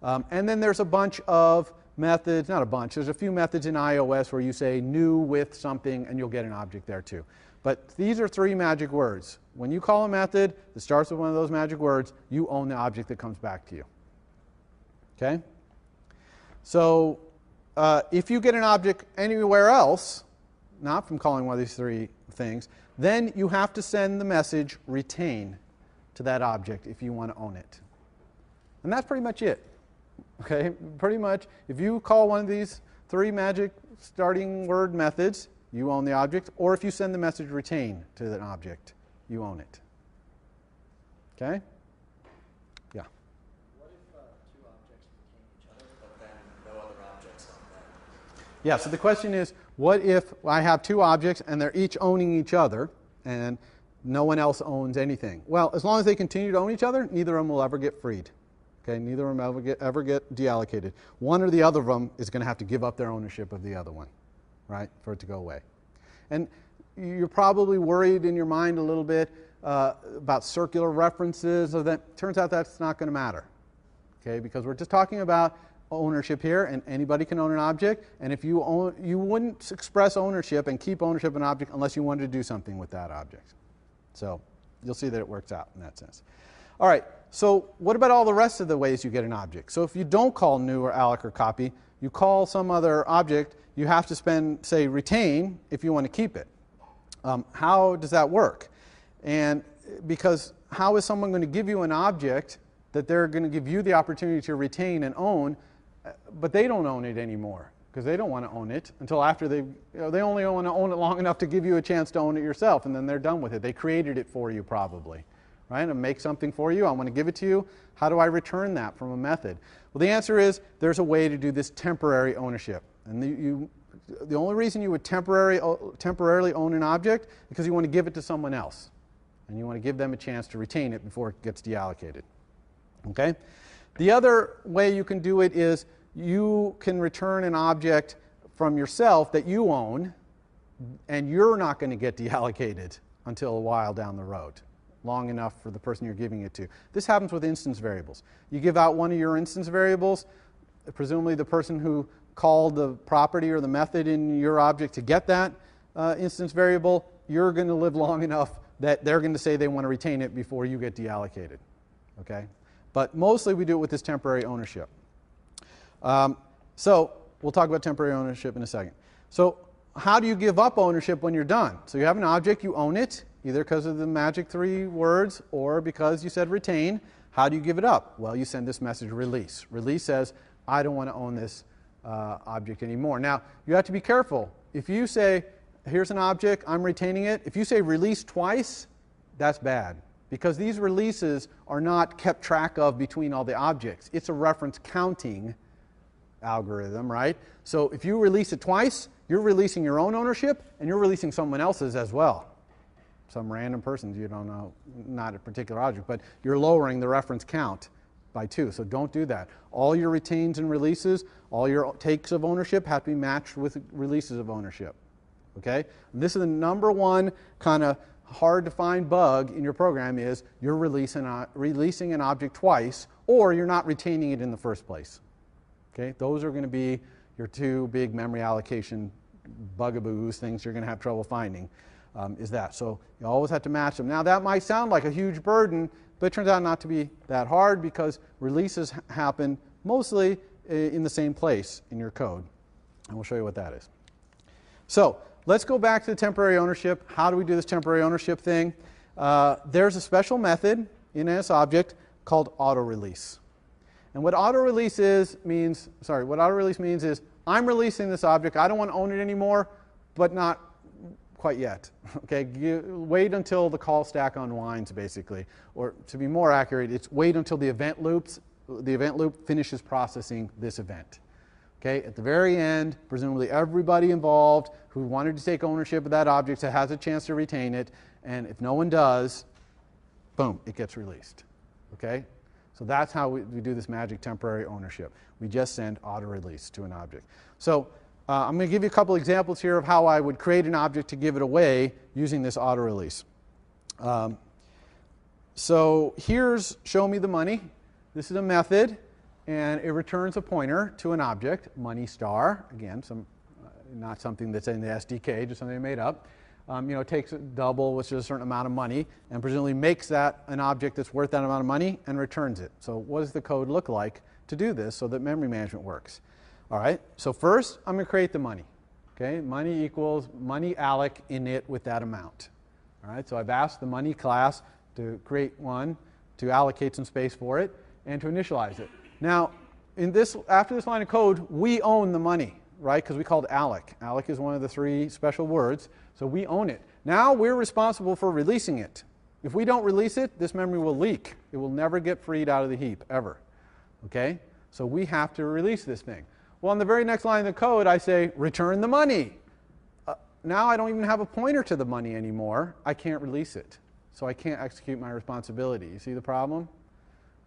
And then there's a bunch of methods, not a bunch, there's a few methods in iOS where you say new with something and you'll get an object there too. But these are 3 magic words. When you call a method that starts with one of those magic words, you own the object that comes back to you. Okay? So if you get an object anywhere else, not from calling one of these 3 things, then you have to send the message retain to that object if you want to own it. And that's pretty much it. Okay? Pretty much, if you call one of these 3 magic starting word methods, you own the object. Or if you send the message retain to that object, you own it. Okay? Yeah? What if 2 objects retain each other, but then no other objects on them? Yeah, so the question is, what if I have 2 objects and they're each owning each other and no one else owns anything? Well, as long as they continue to own each other, neither of them will ever get freed. Okay, neither of them ever get deallocated. One or the other of them is going to have to give up their ownership of the other one, right, for it to go away. And you're probably worried in your mind a little bit about circular references. So that turns out that's not going to matter, okay, because we're just talking about ownership here, and anybody can own an object. And if you own, you wouldn't express ownership and keep ownership of an object unless you wanted to do something with that object. So you'll see that it works out in that sense. All right, so what about all the rest of the ways you get an object? So if you don't call new or alloc or copy, you call some other object, you have to say retain if you want to keep it. How does that work? And because how is someone going to give you an object that they're going to give you the opportunity to retain and own, but they don't own it anymore because they don't want to own it until after they only want to own it long enough to give you a chance to own it yourself, and then they're done with it. They created it for you probably. Right? I make something for you. I want to give it to you. How do I return that from a method? Well, the answer is there's a way to do this temporary ownership. And the only reason you would temporarily own an object is because you want to give it to someone else. And you want to give them a chance to retain it before it gets deallocated. Okay? The other way you can do it is you can return an object from yourself that you own, and you're not going to get deallocated until a while down the road. Long enough for the person you're giving it to. This happens with instance variables. You give out one of your instance variables, presumably the person who called the property or the method in your object to get that instance variable, you're going to live long enough that they're going to say they want to retain it before you get deallocated. Okay? But mostly we do it with this temporary ownership. So we'll talk about temporary ownership in a second. So how do you give up ownership when you're done? So you have an object, you own it, either because of the magic 3 words or because you said retain. How do you give it up? Well, you send this message release. Release says, I don't want to own this object anymore. Now, you have to be careful. If you say, here's an object, I'm retaining it, if you say release twice, that's bad. Because these releases are not kept track of between all the objects. It's a reference counting algorithm, right? So if you release it twice, you're releasing your own ownership and you're releasing someone else's as well. Some random persons you don't know, not a particular object, but you're lowering the reference count by 2. So don't do that. All your retains and releases, all your takes of ownership have to be matched with releases of ownership. Okay? And this is the number one kind of hard to find bug in your program is you're releasing an object twice or you're not retaining it in the first place. Okay? Those are going to be your 2 big memory allocation bugaboos, things you're going to have trouble finding. Is that. So you always have to match them. Now that might sound like a huge burden, but it turns out not to be that hard because releases happen mostly in the same place in your code. And we'll show you what that is. So let's go back to the temporary ownership. How do we do this temporary ownership thing? There's a special method in this object called auto-release. And what auto-release means is I'm releasing this object. I don't want to own it anymore, but not quite yet. Okay, wait until the call stack unwinds, basically. Or to be more accurate, it's wait until the event loop finishes processing this event. Okay, at the very end, presumably everybody involved who wanted to take ownership of that object has a chance to retain it, and if no one does, boom, it gets released. Okay, So that's how we do this magic temporary ownership. We just send auto release to an object. So I'm going to give you a couple examples here of how I would create an object to give it away using this auto release. So here's show me the money. This is a method, and it returns a pointer to an object, money star. Again, not something that's in the SDK, just something I made up. It takes a double, which is a certain amount of money, and presumably makes that an object that's worth that amount of money and returns it. So what does the code look like to do this so that memory management works? All right, so first I'm going to create the money. Okay, money equals money alloc init with that amount. All right, so I've asked the money class to create one, to allocate some space for it, and to initialize it. Now, after this line of code, we own the money, right? Because we called alloc. Alloc is one of the 3 special words, so we own it. Now we're responsible for releasing it. If we don't release it, this memory will leak. It will never get freed out of the heap, ever. Okay? So we have to release this thing. Well, on the very next line of the code, I say, return the money. Now I don't even have a pointer to the money anymore. I can't release it. So I can't execute my responsibility. You see the problem?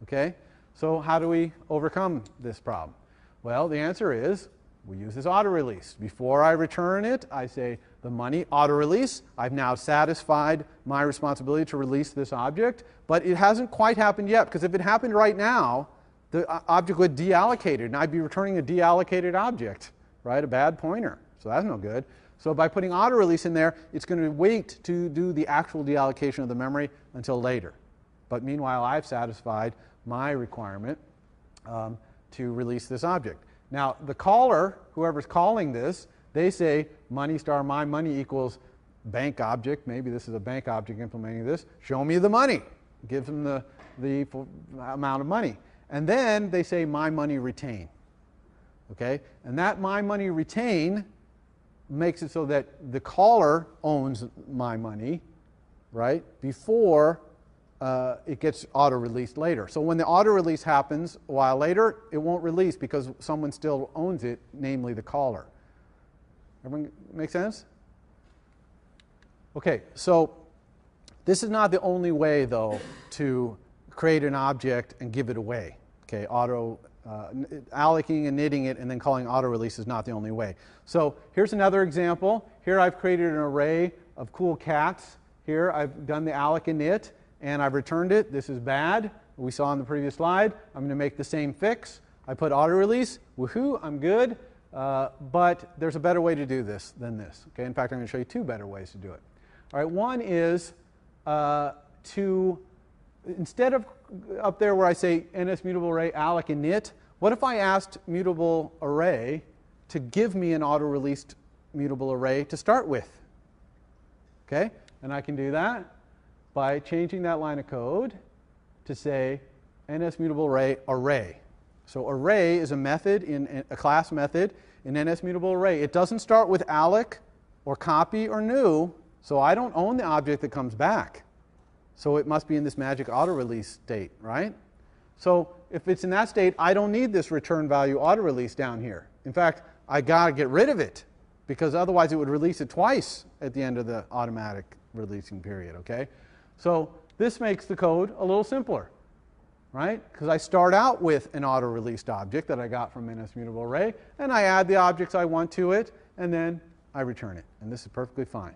Okay? So how do we overcome this problem? Well, the answer is we use this auto release. Before I return it, I say the money auto release. I've now satisfied my responsibility to release this object, but it hasn't quite happened yet, because if it happened right now, the object would be deallocated, and I'd be returning a deallocated object, right? A bad pointer. So that's no good. So by putting auto release in there, it's going to wait to do the actual deallocation of the memory until later. But meanwhile, I've satisfied my requirement to release this object. Now, the caller, whoever's calling this, they say money star my money equals bank object. Maybe this is a bank object implementing this. Show me the money. Gives them the amount of money. And then they say my money retain. Okay? And that my money retain makes it so that the caller owns my money, right, before it gets auto-released later. So when the auto-release happens a while later, it won't release because someone still owns it, namely the caller. Everyone make sense? Okay, so this is not the only way, though, to create an object and give it away. Okay, allocating and knitting it and then calling auto-release is not the only way. So here's another example. Here I've created an array of cool cats. Here I've done the alloc and knit, and I've returned it. This is bad. We saw on the previous slide. I'm going to make the same fix. I put auto-release. Woohoo, I'm good. But there's a better way to do this than this. Okay, in fact, I'm going to show you 2 better ways to do it. All right, one is instead of up there where I say ns mutable array alloc and knit, what if I asked mutable array to give me an auto-released mutable array to start with? Okay, and I can do that by changing that line of code to say ns mutable array. So array is a method in a class method in ns mutable array. It doesn't start with alloc or copy or new, so I don't own the object that comes back. So it must be in this magic auto-release state, right? So if it's in that state, I don't need this return value auto-release down here. In fact, I got to get rid of it, because otherwise it would release it twice at the end of the automatic releasing period, okay? So this makes the code a little simpler, right? Because I start out with an auto-released object that I got from ns mutable array, and I add the objects I want to it, and then I return it. And this is perfectly fine.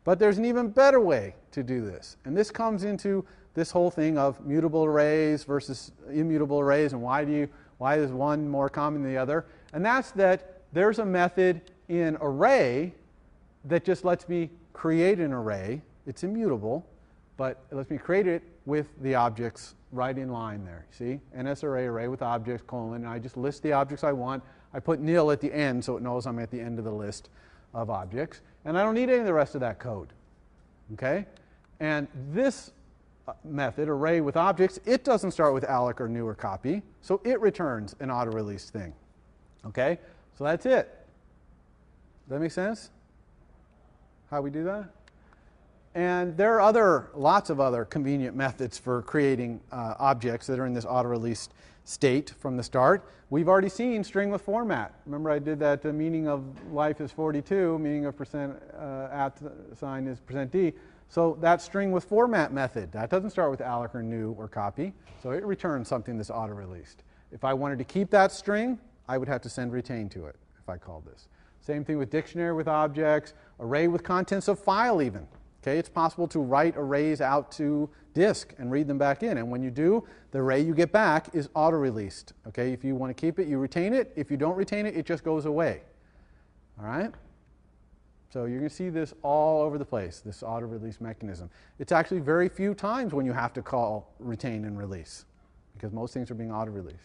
But there's an even better way to do this. And this comes into this whole thing of mutable arrays versus immutable arrays, and why is one more common than the other. And that's that there's a method in array that just lets me create an array. It's immutable, but it lets me create it with the objects right in line there. See? NSArray, array with objects, colon, and I just list the objects I want. I put nil at the end so it knows I'm at the end of the list of objects. And I don't need any of the rest of that code. Okay? And this method, array with objects, it doesn't start with alloc or new or copy, so it returns an auto-release thing. Okay? So that's it. Does that make sense? How we do that? And there are lots of other convenient methods for creating objects that are in this auto-released state from the start. We've already seen string with format. Remember I did that meaning of life is 42, meaning of % at sign is %d. So that string with format method, that doesn't start with alloc or new or copy, so it returns something that's auto-released. If I wanted to keep that string, I would have to send retain to it if I called this. Same thing with dictionary with objects, array with contents of file even. Okay, it's possible to write arrays out to disk and read them back in, and when you do, the array you get back is auto-released. Okay, if you want to keep it, you retain it. If you don't retain it, it just goes away. All right? So you're going to see this all over the place, this auto-release mechanism. It's actually very few times when you have to call retain and release, because most things are being auto-released.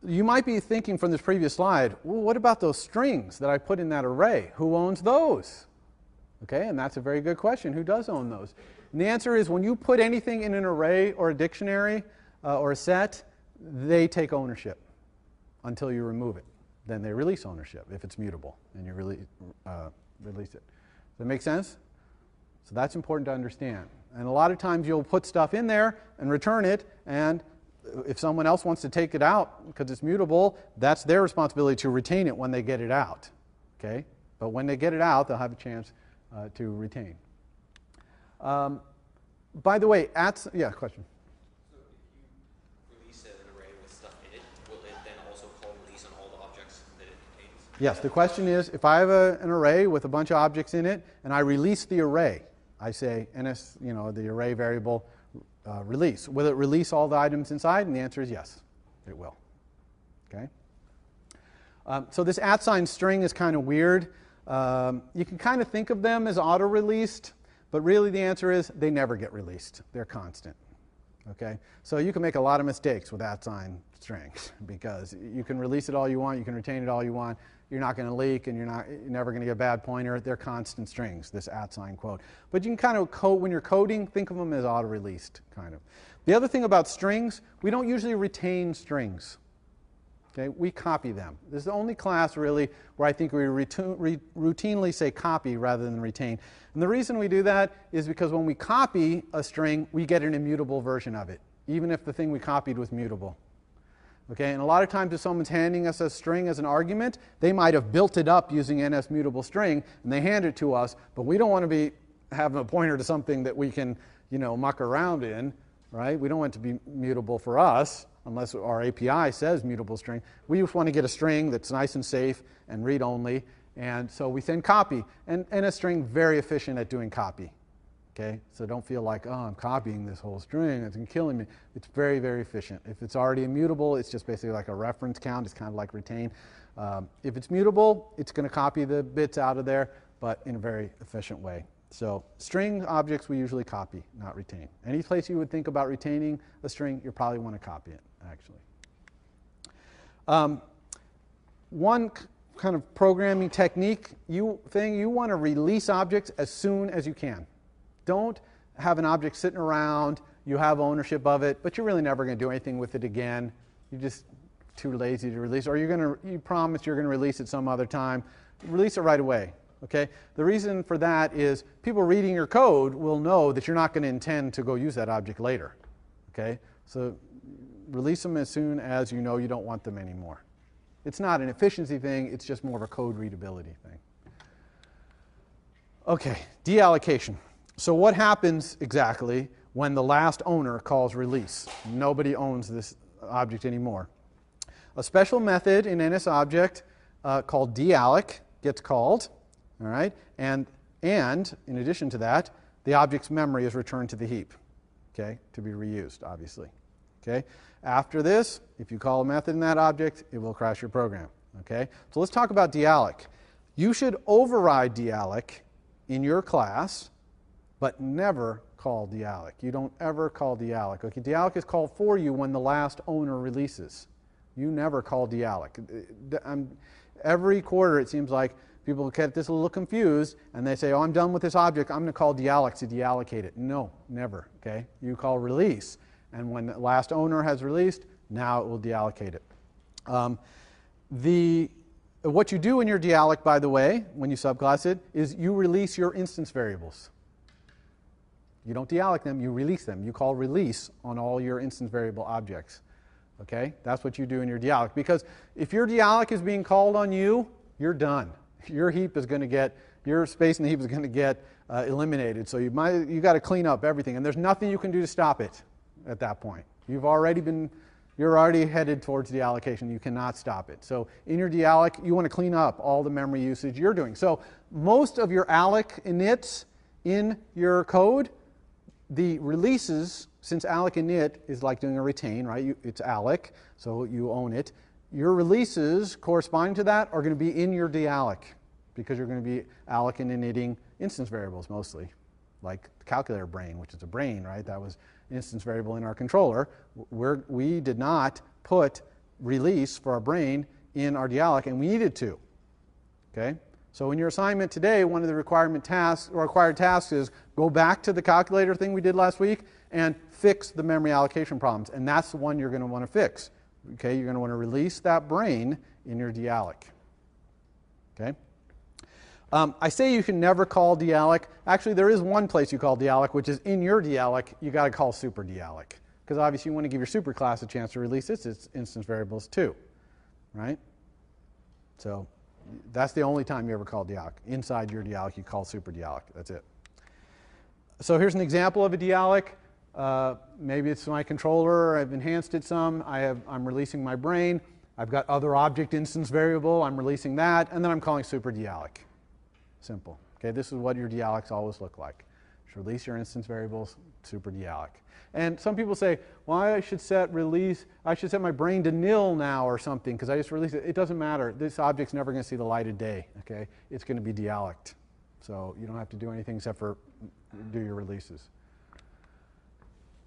You might be thinking from this previous slide, well, what about those strings that I put in that array? Who owns those? Okay, and that's a very good question. Who does own those? And the answer is when you put anything in an array or a dictionary or a set, they take ownership until you remove it. Then they release ownership if it's mutable and you release it. Does that make sense? So that's important to understand. And a lot of times you'll put stuff in there and return it, and if someone else wants to take it out because it's mutable, that's their responsibility to retain it when they get it out. Okay? But when they get it out, they'll have a chance to retain. By the way, yeah, question. So if you release an array with stuff in it, will it then also call release on all the objects that it contains? Yes, the question is, if I have an array with a bunch of objects in it, and I release the array, I say ns, the array variable release. Will it release all the items inside? And the answer is yes, it will. Okay. So this @ string is kind of weird. You can kind of think of them as auto-released, but really the answer is they never get released. They're constant. Okay? So you can make a lot of mistakes with @ strings because you can release it all you want, you can retain it all you want, you're not going to leak, and you're never going to get a bad pointer. They're constant strings, this @ quote. But you can kind of code, when you're coding, think of them as auto-released, kind of. The other thing about strings, we don't usually retain strings. Okay, we copy them. This is the only class really where I think we routinely say copy rather than retain. And the reason we do that is because when we copy a string, we get an immutable version of it, even if the thing we copied was mutable. Okay, and a lot of times if someone's handing us a string as an argument, they might have built it up using NS mutable string, and they hand it to us, but we don't want to be having a pointer to something that we can, muck around in, right? We don't want it to be mutable for us, unless our API says mutable string. We just want to get a string that's nice and safe and read-only, and so we send copy. And NS string, very efficient at doing copy. Okay, so don't feel like, oh, I'm copying this whole string, it's killing me. It's very, very efficient. If it's already immutable, it's just basically like a reference count. It's kind of like retain. If it's mutable, it's going to copy the bits out of there, but in a very efficient way. So string objects we usually copy, not retain. Any place you would think about retaining a string, you probably want to copy it, actually. One kind of programming technique you want to release objects as soon as you can. Don't have an object sitting around, you have ownership of it, but you're really never going to do anything with it again. You're just too lazy to release, or you promise you're going to release it some other time. Release it right away. Okay? The reason for that is people reading your code will know that you're not going to intend to go use that object later. Okay? So release them as soon as you know you don't want them anymore. It's not an efficiency thing, it's just more of a code readability thing. Okay, deallocation. So what happens exactly when the last owner calls release? Nobody owns this object anymore. A special method in NSObject called dealloc gets called, all right? And in addition to that, the object's memory is returned to the heap, okay, to be reused, obviously. Okay? After this, if you call a method in that object, it will crash your program. Okay? So let's talk about dealloc. You should override dealloc in your class, but never call dealloc. You don't ever call dealloc. Okay, dealloc is called for you when the last owner releases. You never call dealloc. Every quarter it seems like people get this a little confused and they say, oh, I'm done with this object, I'm going to call dealloc to deallocate it. No, never. Okay? You call release. And when the last owner has released, now it will deallocate it. What you do in your dealloc, by the way, when you subclass it, is you release your instance variables. You don't dealloc them, you release them. You call release on all your instance variable objects. Okay? That's what you do in your dealloc. Because if your dealloc is being called on you, you're done. Your heap is going to get your space in the heap is going to get eliminated. So you got to clean up everything, and there's nothing you can do to stop it at that point. You're already headed towards deallocation. You cannot stop it. So in your dealloc, you want to clean up all the memory usage you're doing. So most of your alloc inits in your code, the releases, since alloc init is like doing a retain, right? It's alloc, so you own it. Your releases corresponding to that are going to be in your dealloc, because you're going to be alloc and initting instance variables mostly, like the calculator brain, which is a brain, right? That was instance variable in our controller. We did not put release for our brain in our dealloc, and we needed to. Okay? So in your assignment today, one of the required tasks is go back to the calculator thing we did last week and fix the memory allocation problems. And that's the one you're going to want to fix. Okay? You're going to want to release that brain in your dealloc. Okay? I say you can never call dealloc. Actually, there is one place you call dealloc, which is in your dealloc. You got to call super dealloc, because obviously you want to give your super class a chance to release its instance variables too, right? So that's the only time you ever call dealloc. Inside your dealloc, you call super dealloc. That's it. So here's an example of a dealloc. Maybe it's my controller. I've enhanced it some. I'm releasing my brain. I've got other object instance variable. I'm releasing that, and then I'm calling super dealloc. Simple. Okay, this is what your deallocs always look like. Just release your instance variables, super dealloc. And some people say, well, I should set my brain to nil now or something because I just released it. It doesn't matter. This object's never going to see the light of day. Okay, it's going to be dealloced. So you don't have to do anything except for do your releases.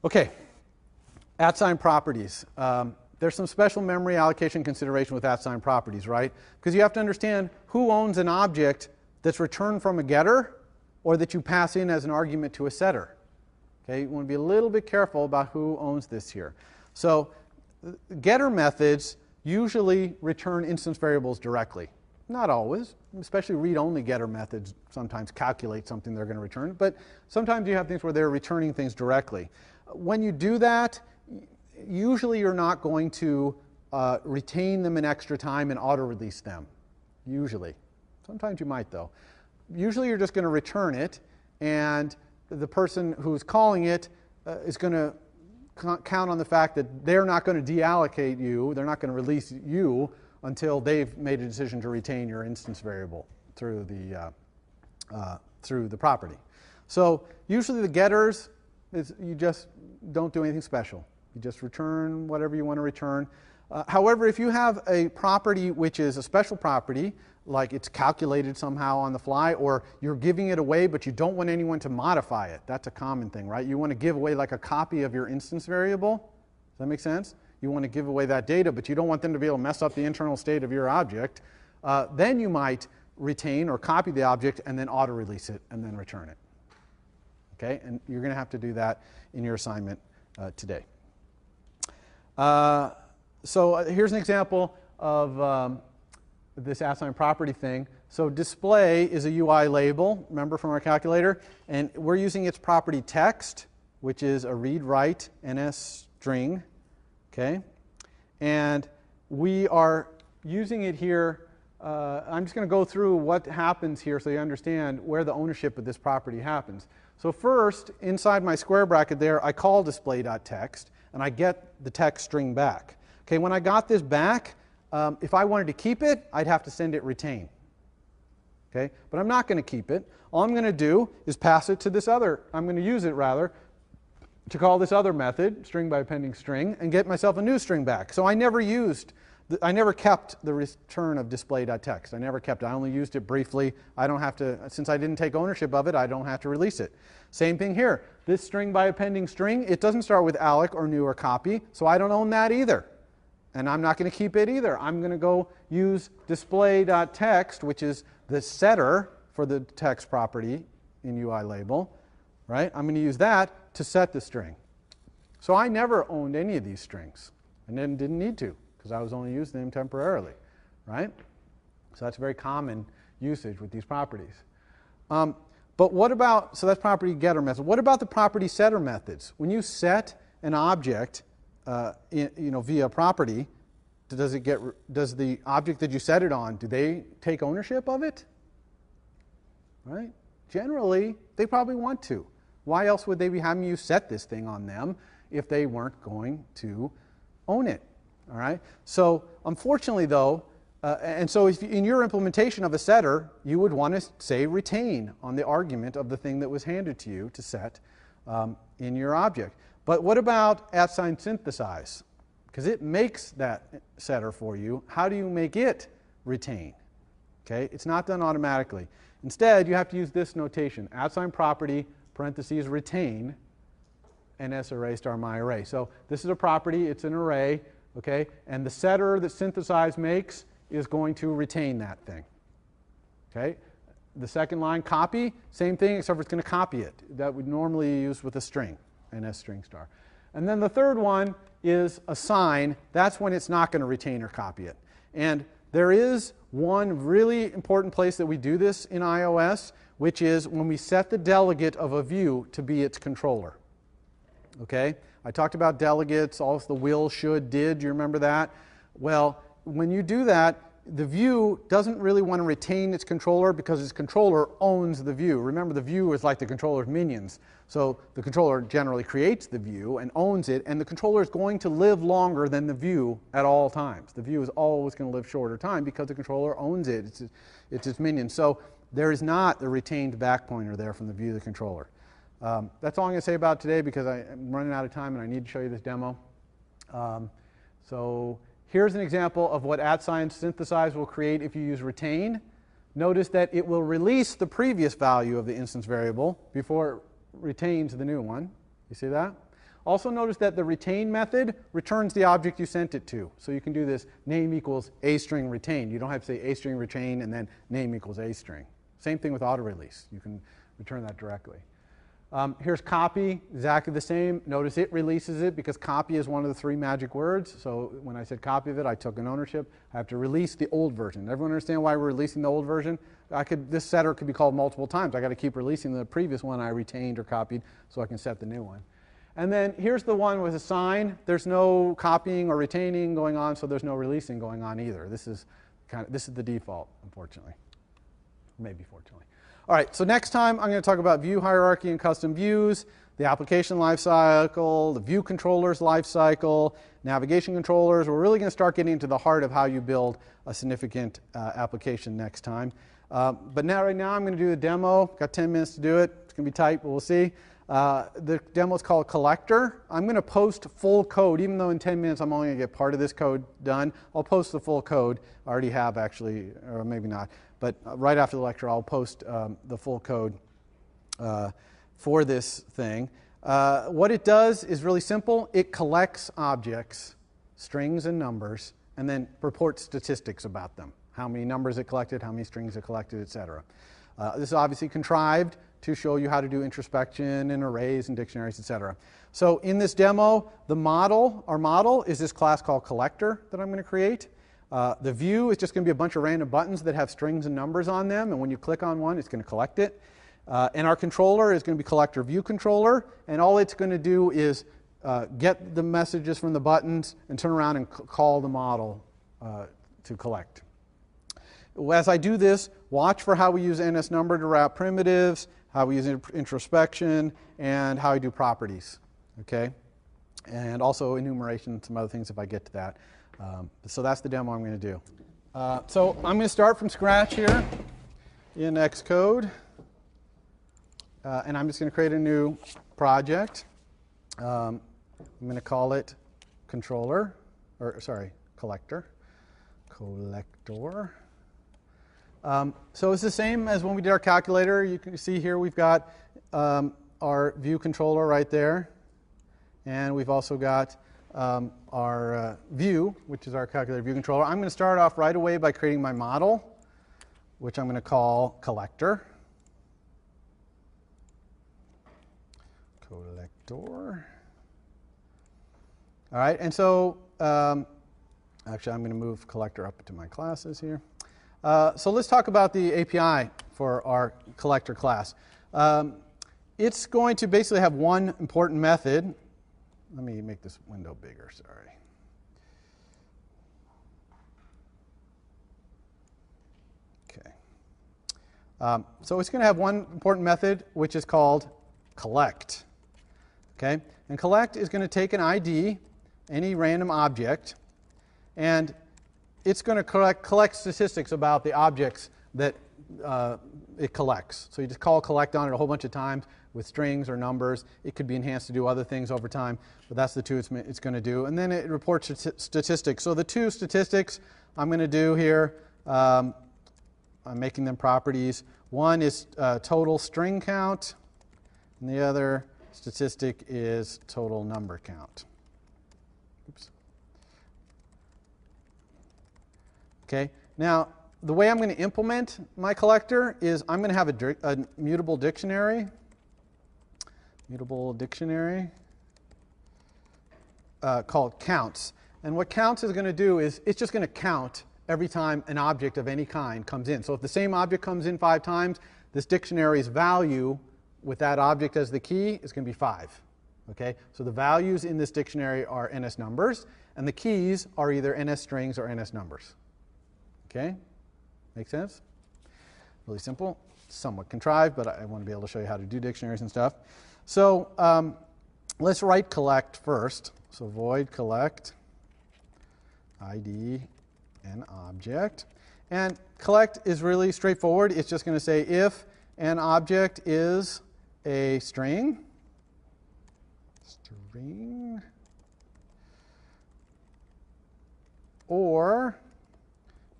Okay, @sign properties. There's some special memory allocation consideration with @sign properties, right? Because you have to understand who owns an object that's returned from a getter or that you pass in as an argument to a setter. Okay, you want to be a little bit careful about who owns this here. So getter methods usually return instance variables directly. Not always, especially read-only getter methods sometimes calculate something they're going to return, but sometimes you have things where they're returning things directly. When you do that, usually you're not going to retain them an extra time and auto-release them, usually. Sometimes you might, though. Usually you're just going to return it, and the person who's calling it is going to count on the fact that they're not going to deallocate you, they're not going to release you until they've made a decision to retain your instance variable through the property. So usually the getters, you just don't do anything special. You just return whatever you want to return. However, if you have a property which is a special property, like it's calculated somehow on the fly, or you're giving it away but you don't want anyone to modify it, that's a common thing, right? You want to give away like a copy of your instance variable. Does that make sense? You want to give away that data, but you don't want them to be able to mess up the internal state of your object. Then you might retain or copy the object and then auto-release it and then return it. Okay, and you're going to have to do that in your assignment today. So here's an example of this @sign property thing. So display is a UI label, remember from our calculator, and we're using its property text, which is a read-write NS string. Okay, and we are using it here. I'm just going to go through what happens here so you understand where the ownership of this property happens. So first, inside my square bracket there, I call display.text, and I get the text string back. Okay, when I got this back, if I wanted to keep it, I'd have to send it retain. Okay, but I'm not going to keep it. All I'm going to do is pass it to this other, I'm going to use it rather, to call this other method, string by appending string, and get myself a new string back. So I never kept the return of display.text. I never kept it. I only used it briefly. I don't have to, since I didn't take ownership of it, I don't have to release it. Same thing here. This string by appending string, it doesn't start with alloc or new or copy, so I don't own that either. And I'm not going to keep it either. I'm going to go use display.text, which is the setter for the text property in UI label. Right? I'm going to use that to set the string. So I never owned any of these strings, and then didn't need to, because I was only using them temporarily. Right? So that's very common usage with these properties. But what about, so that's property getter method. What about the property setter methods? When you set an object via property, does the object that you set it on, do they take ownership of it? right? Generally, they probably want to. Why else would they be having you set this thing on them if they weren't going to own it? All right. So unfortunately, though, and so if in your implementation of a setter, you would want to say retain on the argument of the thing that was handed to you to set in your object. But what about @ synthesize? Because it makes that setter for you. How do you make it retain? Okay, it's not done automatically. Instead, you have to use this notation: @ property parentheses retain NSArray star myArray. So this is a property. It's an array. Okay, and the setter that synthesize makes is going to retain that thing. Okay, the second line, copy, same thing, except for it's going to copy it. That would normally use with a string, NS string star. And then the third one is assign. That's when it's not going to retain or copy it. And there is one really important place that we do this in iOS, which is when we set the delegate of a view to be its controller. Okay? I talked about delegates, also the will, should, did. Do you remember that? Well, when you do that, the view doesn't really want to retain its controller because its controller owns the view. Remember, the view is like the controller's minions. So the controller generally creates the view and owns it, and the controller is going to live longer than the view at all times. The view is always going to live shorter time because the controller owns it. It's its minion. So there is not the retained back pointer there from the view of the controller. That's all I'm going to say about today because I'm running out of time and I need to show you this demo. So here's an example of what @ synthesize will create if you use retain. Notice that it will release the previous value of the instance variable before it retains the new one. You see that? Also notice that the retain method returns the object you sent it to. So you can do this name equals a string retain. You don't have to say a string retain and then name equals a string. Same thing with auto release. You can return that directly. Here's copy, exactly the same. Notice it releases it because copy is one of the 3 magic words. So when I said copy of it, I took an ownership. I have to release the old version. Everyone understand why we're releasing the old version? This setter could be called multiple times. I got to keep releasing the previous one I retained or copied so I can set the new one. And then here's the one with assign. There's no copying or retaining going on, so there's no releasing going on either. This is the default, unfortunately. Maybe fortunately. All right, so next time I'm going to talk about view hierarchy and custom views, the application lifecycle, the view controllers lifecycle, navigation controllers. We're really going to start getting into the heart of how you build a significant application next time. But right now I'm going to do the demo. Got 10 minutes to do it. It's going to be tight, but we'll see. The demo is called Collector. I'm going to post full code, even though in 10 minutes I'm only going to get part of this code done. I'll post the full code. I already have actually, or maybe not. But right after the lecture, I'll post the full code for this thing. What it does is really simple. It collects objects, strings and numbers, and then reports statistics about them. How many numbers it collected, how many strings it collected, etc. This is obviously contrived to show you how to do introspection and arrays and dictionaries, etc. So in this demo, our model is this class called Collector that I'm going to create. The view is just going to be a bunch of random buttons that have strings and numbers on them, and when you click on one, it's going to collect it. And our controller is going to be Collector View Controller, and all it's going to do is get the messages from the buttons and turn around and call the model to collect. As I do this, watch for how we use NSNumber to wrap primitives, how we use introspection, and how I do properties. Okay? And also enumeration and some other things if I get to that. So that's the demo I'm going to do. So I'm going to start from scratch here in Xcode. And I'm just going to create a new project. I'm going to call it Collector. So it's the same as when we did our calculator. You can see here we've got our view controller right there. And we've also got our view, which is our calculator view controller. I'm going to start off right away by creating my model, which I'm going to call Collector. All right, and so actually I'm going to move Collector up to my classes here. So let's talk about the API for our Collector class. It's going to basically have one important method. Let me make this window bigger, sorry. Okay. So it's going to have one important method, which is called collect. Okay? And collect is going to take an ID, any random object, and it's going to collect statistics about the objects that it collects. So you just call collect on it a whole bunch of times with strings or numbers. It could be enhanced to do other things over time, but that's the two it's going to do. And then it reports statistics. So the two statistics I'm going to do here, I'm making them properties. One is total string count, and the other statistic is total number count. Oops. Okay, now the way I'm going to implement my collector is I'm going to have a mutable dictionary called counts. And what counts is going to do is it's just going to count every time an object of any kind comes in. So if the same object comes in 5 times, this dictionary's value with that object as the key is going to be 5. Okay? So the values in this dictionary are NS numbers, and the keys are either NS strings or NS numbers. Okay? Make sense? Really simple, somewhat contrived, but I want to be able to show you how to do dictionaries and stuff. So let's write collect first. So void collect ID an object. And collect is really straightforward. It's just going to say if an object is a string, or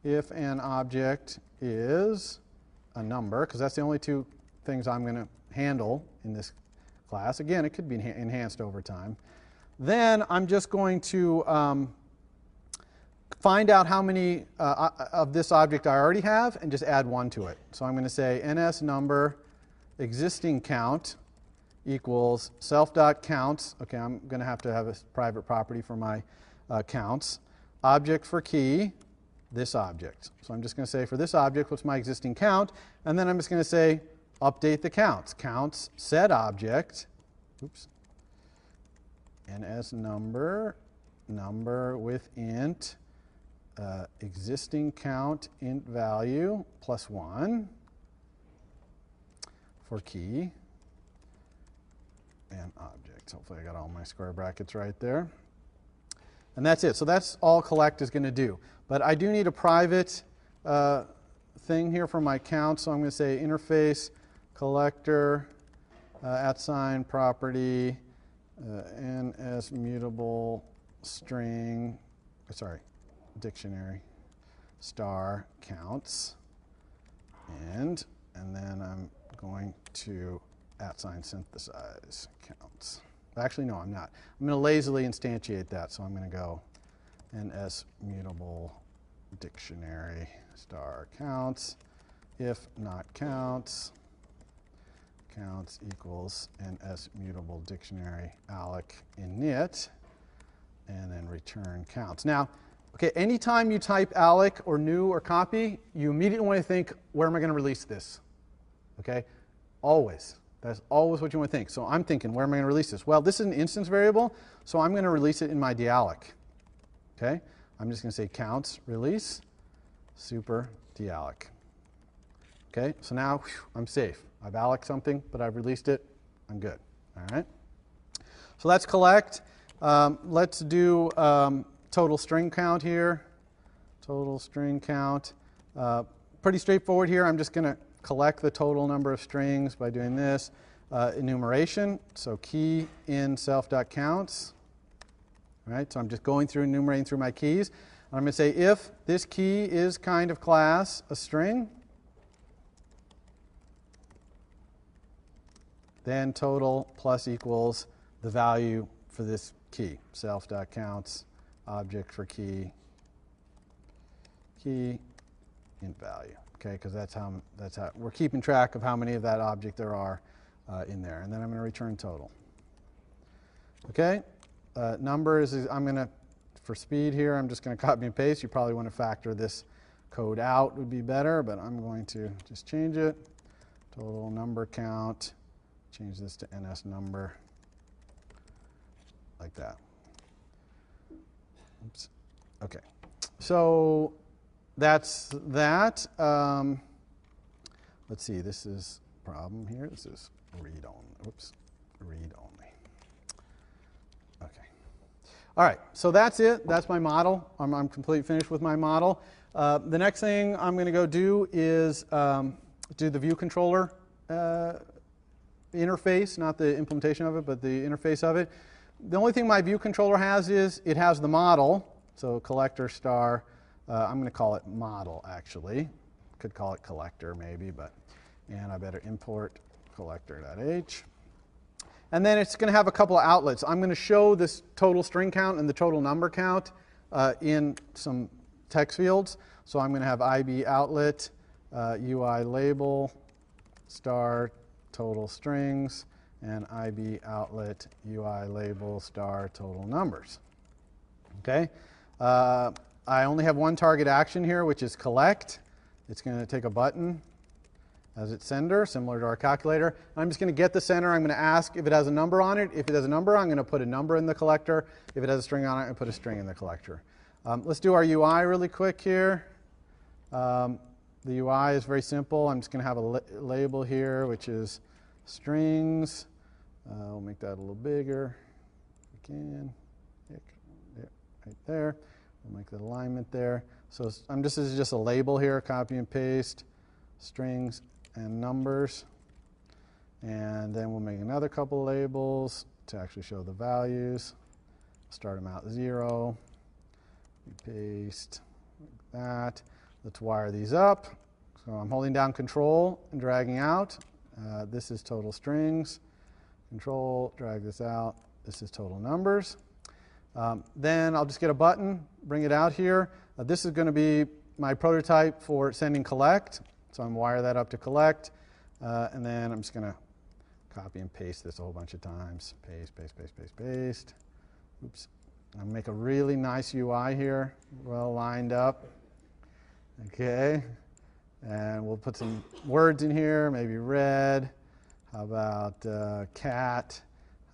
if an object is a number, because that's the only two things I'm going to handle in this class. Again, it could be enhanced over time. Then I'm just going to find out how many of this object I already have and just add 1 to it. So I'm going to say ns number existing count equals self.counts. Okay, I'm going to have a private property for my counts. Object for key, this object. So I'm just going to say for this object, what's my existing count? And then I'm just going to say update the counts. Counts set object, oops, ns number with int existing count int value plus 1 for key and object. Hopefully I got all my square brackets right there. And that's it. So that's all collect is going to do. But I do need a private thing here for my count. So I'm going to say interface collector @ property ns mutable string, dictionary star counts and then I'm going to @ synthesize counts. Actually, no, I'm not. I'm going to lazily instantiate that, so I'm going to go ns mutable dictionary star counts if not counts equals ns mutable dictionary alloc init and then return counts. Now, okay, anytime you type alloc or new or copy, you immediately want to think, where am I going to release this? Okay, always. That's always what you want to think. So I'm thinking, where am I going to release this? Well, this is an instance variable, so I'm going to release it in my dealloc. Okay, I'm just going to say counts release super dealloc. Okay, so now I'm safe. I've alloc something, but I've released it. I'm good. All right. So that's collect. Let's do total string count here. Total string count. Pretty straightforward here. I'm just going to collect the total number of strings by doing this. Enumeration. So key in self.counts. All right. So I'm just going through enumerating through my keys. I'm going to say if this key is kind of class a string, then total plus equals the value for this key. Self.counts, object for key, int value. Okay, because that's how we're keeping track of how many of that object there are in there. And then I'm going to return total. Okay, numbers is I'm going to, for speed here, I'm just going to copy and paste. You probably want to factor this code out would be better, but I'm going to just change it. Total number count. Change this to ns number, like that. Oops. Okay, so that's that. let's see, this is problem here. This is read only. Oops, read only. Okay. All right, so that's it. That's my model. I'm completely finished with my model. The next thing I'm going to go do is do the view controller interface, not the implementation of it, but the interface of it. The only thing my view controller has is it has the model, so collector star. I'm going to call it model, actually. Could call it collector, maybe, but, and I better import collector.h. And then it's going to have a couple of outlets. I'm going to show this total string count and the total number count in some text fields. So I'm going to have IB outlet, UI label, star total strings, and IB outlet, UI label, star total numbers. Okay. I only have one target action here, which is collect. It's going to take a button as its sender, similar to our calculator. I'm just going to get the sender. I'm going to ask if it has a number on it. If it has a number, I'm going to put a number in the collector. If it has a string on it, I'm going to put a string in the collector. Let's do our UI really quick here. The UI is very simple. I'm just going to have a label here, which is strings. We'll make that a little bigger. We can. Right there. We'll make the alignment there. So this is just a label here, copy and paste, strings and numbers. And then we'll make another couple labels to actually show the values. Start them out 0. Paste like that. Let's wire these up. So I'm holding down Control and dragging out. This is total strings. Control, drag this out. This is total numbers. Then I'll just get a button, bring it out here. This is going to be my prototype for sending collect. So I'm wire that up to collect. And then I'm just going to copy and paste this a whole bunch of times. Paste, paste, paste, paste, paste. Oops. I'll make a really nice UI here, well lined up. Okay. And we'll put some words in here, maybe red. How about cat?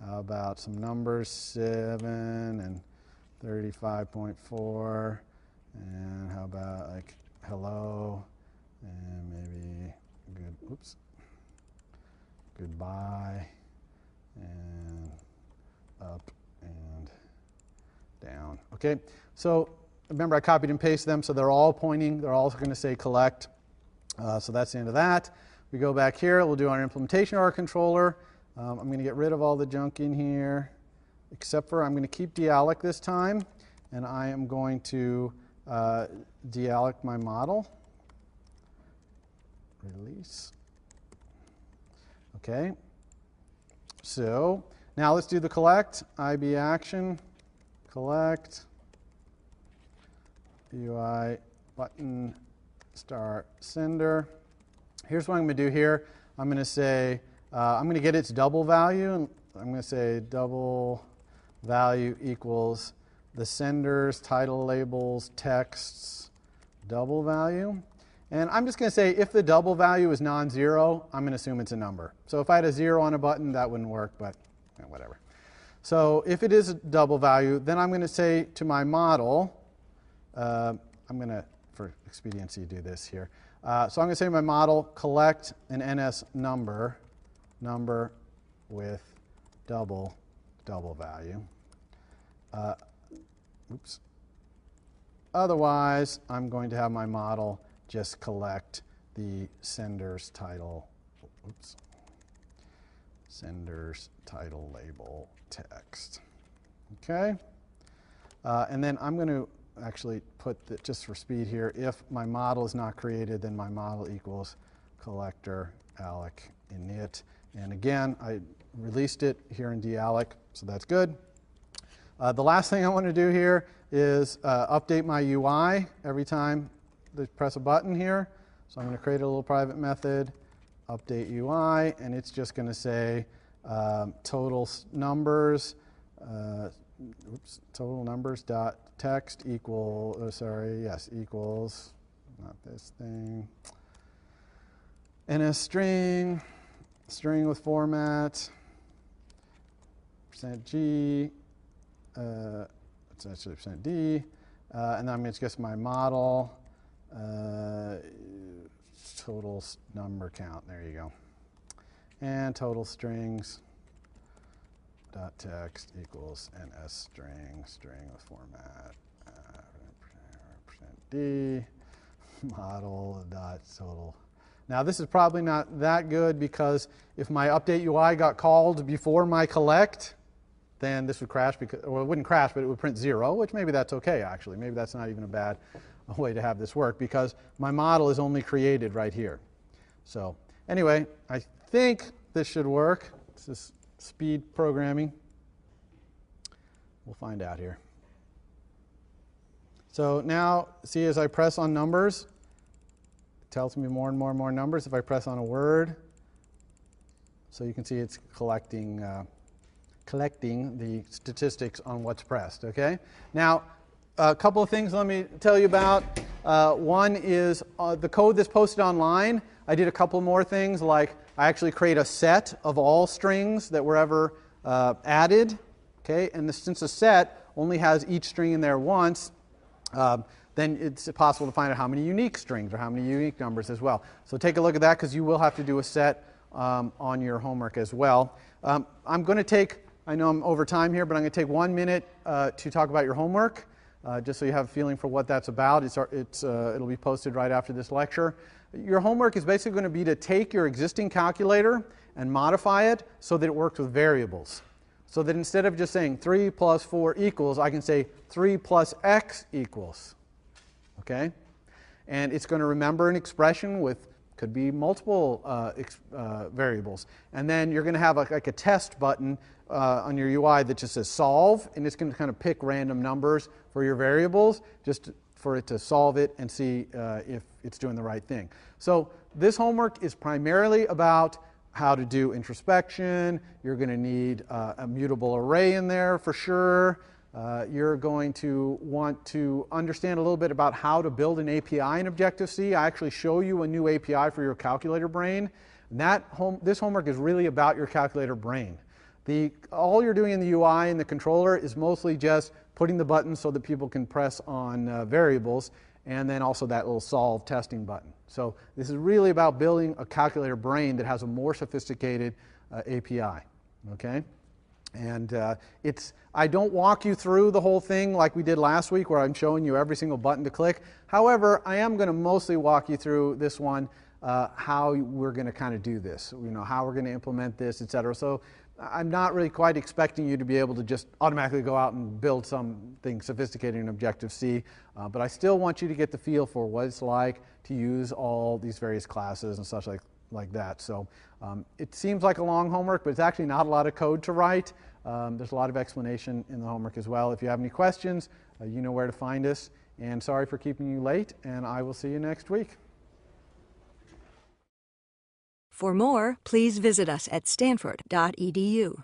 How about some numbers, 7 and 35.4? And how about like hello? And maybe good, oops, goodbye, and up and down. Okay, so remember I copied and pasted them, so they're all pointing, they're all going to say collect. So that's the end of that. We go back here, we'll do our implementation of our controller. I'm going to get rid of all the junk in here, except for I'm going to keep dealloc this time, and I am going to dealloc my model. Release. Okay. So now let's do the collect. IB action, collect, UI button, star sender. Here's what I'm going to do here. I'm going to say, I'm going to get its double value, and I'm going to say double value equals the sender's title labels texts double value. And I'm just going to say if the double value is non-zero, I'm going to assume it's a number. So if I had a 0 on a button, that wouldn't work, but whatever. So if it is a double value, then I'm going to say to my model, I'm going to, for expediency, do this here. So I'm going to say to my model, collect an NS number with double value. Oops. Otherwise, I'm going to have my model just collect the sender's title, oops, sender's title label text. Okay? And then I'm going to actually put, just for speed here, if my model is not created, then my model equals collector alloc init. And again, I released it here in dealloc, so that's good. The last thing I want to do here is update my UI every time they press a button here. So I'm going to create a little private method, update UI, and it's just going to say total numbers, total numbers dot text equal, equals, not this thing, NS string, string with format, %G, it's actually %D, and then I'm going to guess my model, total number count. There you go. And total strings dot text equals ns string with format %d model dot total. Now this is probably not that good because if my update UI got called before my collect, then this would crash, because, or it wouldn't crash, but it would print 0, which maybe that's okay actually. Maybe that's not even a bad way to have this work because my model is only created right here. So anyway, I think this should work. This is speed programming. We'll find out here. So now, see, as I press on numbers, it tells me more and more and more numbers. If I press on a word, so you can see it's collecting the statistics on what's pressed, okay? Now, a couple of things let me tell you about. One is the code that's posted online. I did a couple more things, like I actually create a set of all strings that were ever added, okay? And since a set only has each string in there once, then it's possible to find out how many unique strings or how many unique numbers as well. So take a look at that because you will have to do a set on your homework as well. I'm going to take, I know I'm over time here, but I'm going to take 1 minute to talk about your homework, just so you have a feeling for what that's about. It'll be posted right after this lecture. Your homework is basically going to be to take your existing calculator and modify it so that it works with variables. So that instead of just saying 3 plus 4 equals, I can say 3 plus x equals. Okay? And it's going to remember an expression with, could be multiple variables. And then you're going to have like a test button on your UI that just says solve, and it's going to kind of pick random numbers for your variables just for it to solve it and see if it's doing the right thing. So this homework is primarily about how to do introspection. You're going to need a mutable array in there for sure. You're going to want to understand a little bit about how to build an API in Objective-C. I actually show you a new API for your calculator brain. And this homework is really about your calculator brain. All you're doing in the UI and the controller is mostly just putting the buttons so that people can press on variables, and then also that little solve testing button. So this is really about building a calculator brain that has a more sophisticated API. Okay? And I don't walk you through the whole thing like we did last week where I'm showing you every single button to click. However, I am going to mostly walk you through this one, how we're going to kind of do this, how we're going to implement this, etc. So I'm not really quite expecting you to be able to just automatically go out and build something sophisticated in Objective-C, but I still want you to get the feel for what it's like to use all these various classes and such like that. So it seems like a long homework, but it's actually not a lot of code to write. There's a lot of explanation in the homework as well. If you have any questions, you know where to find us. And sorry for keeping you late, and I will see you next week. For more, please visit us at stanford.edu.